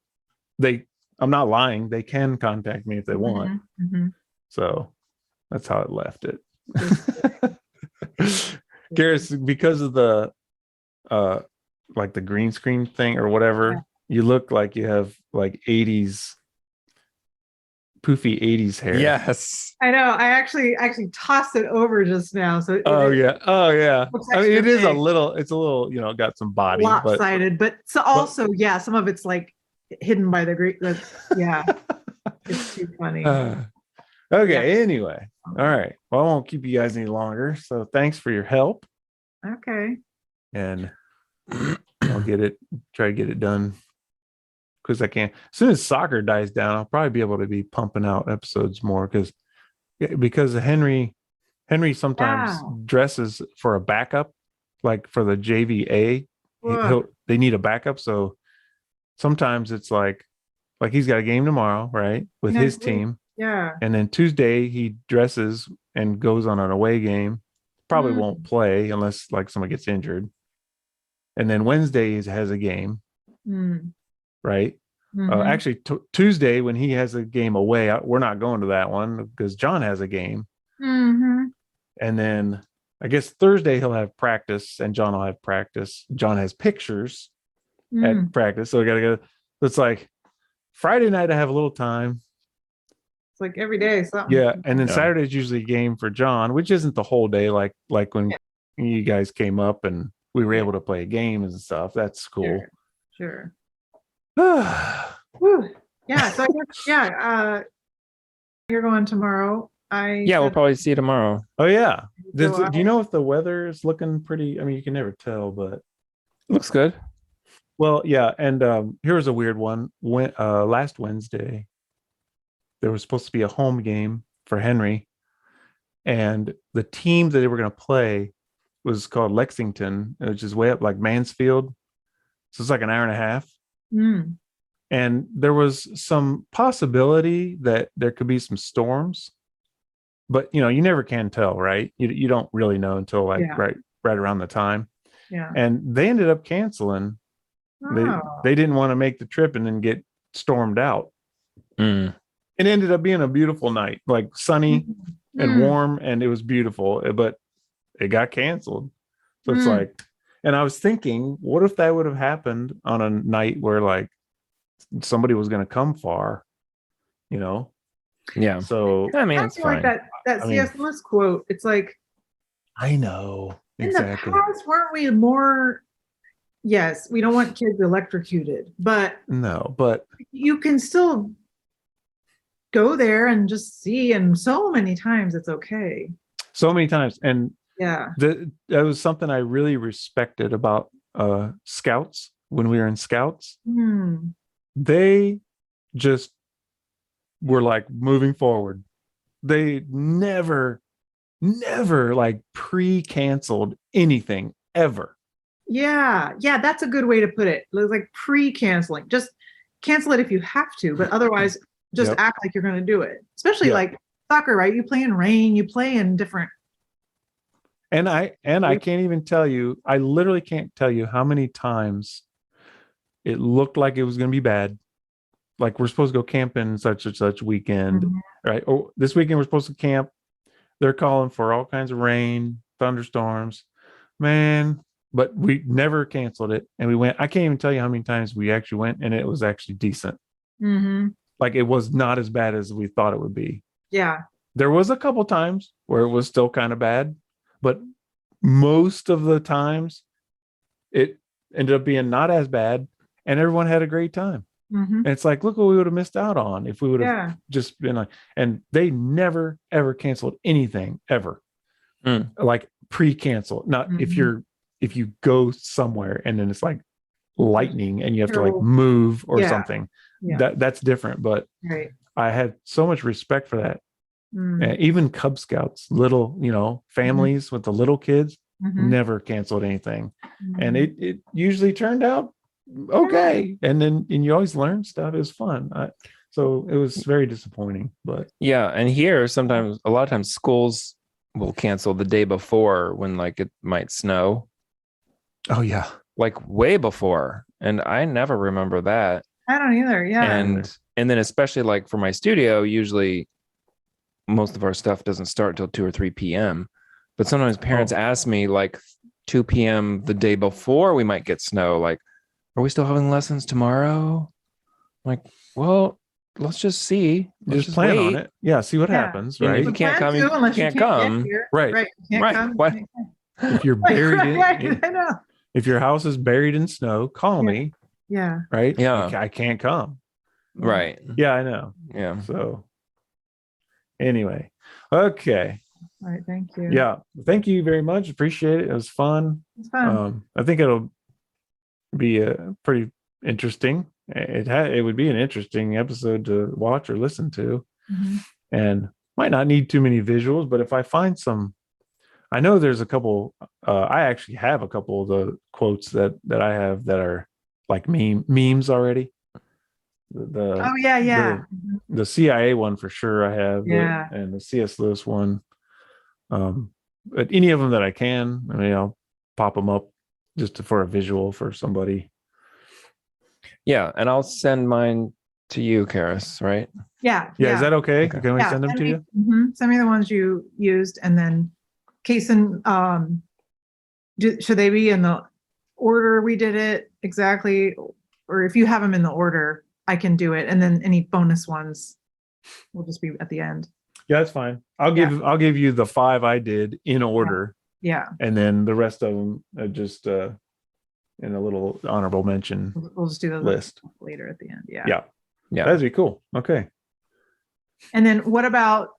I'm not lying. They can contact me if they want. So that's how it left it. Karis, because of the like the green screen thing or whatever, you look like you have like 80s poofy 80s hair. Yes. I know. I actually tossed it over just now. So yeah. I mean, it's a little, got some body, lopsided, but also, some of it's like hidden by the green. Yeah. It's too funny. Okay. Anyway. All right. Well, I won't keep you guys any longer. So thanks for your help. Okay. And I'll try to get it done because I can. As soon as soccer dies down, I'll probably be able to be pumping out episodes more because Henry sometimes dresses for a backup, like for the JVA. They need a backup. So sometimes it's like he's got a game tomorrow, right? With his team. Yeah. And then Tuesday he dresses and goes on an away game. Probably won't play unless like someone gets injured. And then Wednesday he has a game. Right. Actually, Tuesday when he has a game away, we're not going to that one because John has a game. And then I guess Thursday he'll have practice and John will have practice. John has pictures at practice. So we got to go. It's like Friday night I have a little time. It's like every day something. Yeah. And then Saturday's usually a game for John, which isn't the whole day. Like when you guys came up and we were able to play games and stuff. That's cool. Sure. Yeah. So I guess, you're going tomorrow. We'll probably see you tomorrow. Oh yeah. Do you know if the weather is looking pretty? I mean, you can never tell, but it looks good. Well, yeah. And here was a weird one. Last Wednesday, there was supposed to be a home game for Henry, and the team that they were going to play was called Lexington, which is way up like Mansfield. So it's like an hour and a half. And there was some possibility that there could be some storms, but you never can tell, right? You don't really know until right around the time. Yeah. And they ended up canceling. They didn't want to make the trip and then get stormed out. It ended up being a beautiful night, like sunny and warm, and it was beautiful, but it got canceled. So it's like, and I was thinking, what if that would have happened on a night where like somebody was going to come far, Yeah. So I mean, it's fine. Like that C.S. Lewis quote. It's like, I know exactly. In the past, weren't we more Yes, we don't want kids electrocuted, but No, but you can still go there and just see, and so many times it's okay. so many times. And Yeah. that was something I really respected about scouts when we were in scouts. Hmm. They just were like moving forward. They never like pre-canceled anything ever. Yeah, that's a good way to put it. Like pre-canceling. Just cancel it if you have to, but otherwise just Yep. act like you're going to do it. Especially Yep. like soccer, right? You play in rain, you play in different. And I can't even tell you, I literally can't tell you how many times it looked like it was going to be bad. Like we're supposed to go camping such and such weekend, right? Or this weekend we're supposed to camp. They're calling for all kinds of rain, thunderstorms, man. But we never canceled it, and we went. I can't even tell you how many times we actually went, and it was actually decent. Mm-hmm. Like it was not as bad as we thought it would be. Yeah. There was a couple times where it was still kind of bad, but most of the times it ended up being not as bad, and everyone had a great time. Mm-hmm. And it's like, look what we would have missed out on if we would have just been like, and they never ever canceled anything ever. Like pre-cancel. Not if you go somewhere and then it's like lightning and you have to like move or something. That's different. But I had so much respect for that. Even Cub Scouts, little, families with the little kids never canceled anything. And it usually turned out okay. And you always learn stuff. It was fun. So it was very disappointing, but yeah. And here sometimes, a lot of times schools will cancel the day before when like it might snow. Oh yeah. Like way before. And I never remember that. I don't either. Yeah. And then especially like for my studio, usually most of our stuff doesn't start until 2 or 3 p.m. But sometimes parents ask me like 2 p.m. the day before we might get snow, like, are we still having lessons tomorrow? I'm like, well, let's just see. Let's just plan on it. Yeah, see what happens, right? If you can't come, you can't come. Right. Right. What? If you're buried in, I know. If your house is buried in snow, call me. Yeah. Right? Yeah. I can't come. Right. Yeah, I know. Yeah. So anyway. Okay. All right. Thank you. Yeah. Thank you very much. Appreciate it. It was fun. It's fun. I think it'll be pretty interesting. It would be an interesting episode to watch or listen to, and might not need too many visuals. But if I find some, I know there's a couple. I actually have a couple of the quotes that I have that are like memes already. The CIA one for sure I have. And the C.S. Lewis one. But any of them that I can, I mean, I'll pop them up just for a visual for somebody. Yeah, and I'll send mine to you, Karis, right? Yeah. Is that okay? Can we send them to you? Send me the ones you used, and then Kason, should they be in the order we did it exactly? Or if you have them in the order, I can do it. And then any bonus ones will just be at the end. Yeah, that's fine. I'll give you the 5 I did in order. Yeah. And then the rest of them are just in a little honorable mention. We'll just do the list later at the end. Yeah. That'd be cool. Okay. And then what about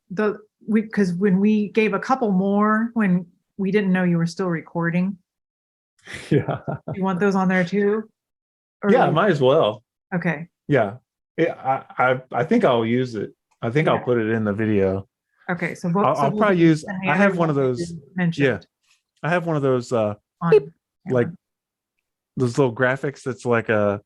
because when we gave a couple more when we didn't know you were still recording. Yeah. You want those on there too? Yeah, might as well. Okay. Yeah. I think I'll use it. I think I'll put it in the video. Okay. So I'll probably use, I have one of those. Yeah. I have one of those like those little graphics that's like a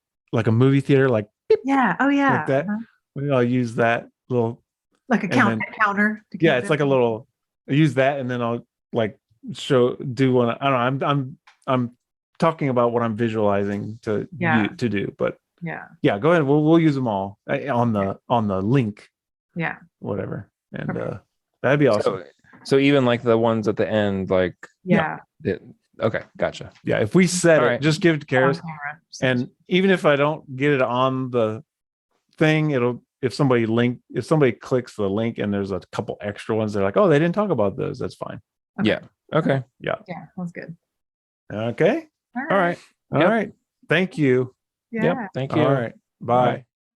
movie theater, like beep, oh yeah, like that. Maybe I'll use that little like a counter. Yeah, it's like a little. I use that, and then I'll like do one. I don't know. I'm talking about what I'm visualizing to do, but yeah. Go ahead. We'll use them all on the link. Yeah. Whatever, and that'd be awesome. So even like the ones at the end, like okay, gotcha. Yeah, if we set it, just give it to Karis, and even if I don't get it on the thing, if somebody clicks the link and there's a couple extra ones, they're like, oh, they didn't talk about those. That's fine. Okay. Yeah. Okay. Yeah. Yeah, that's good. Okay. All right. All Yep. right. Thank you. Yeah. Yep. Thank you. All right. Bye.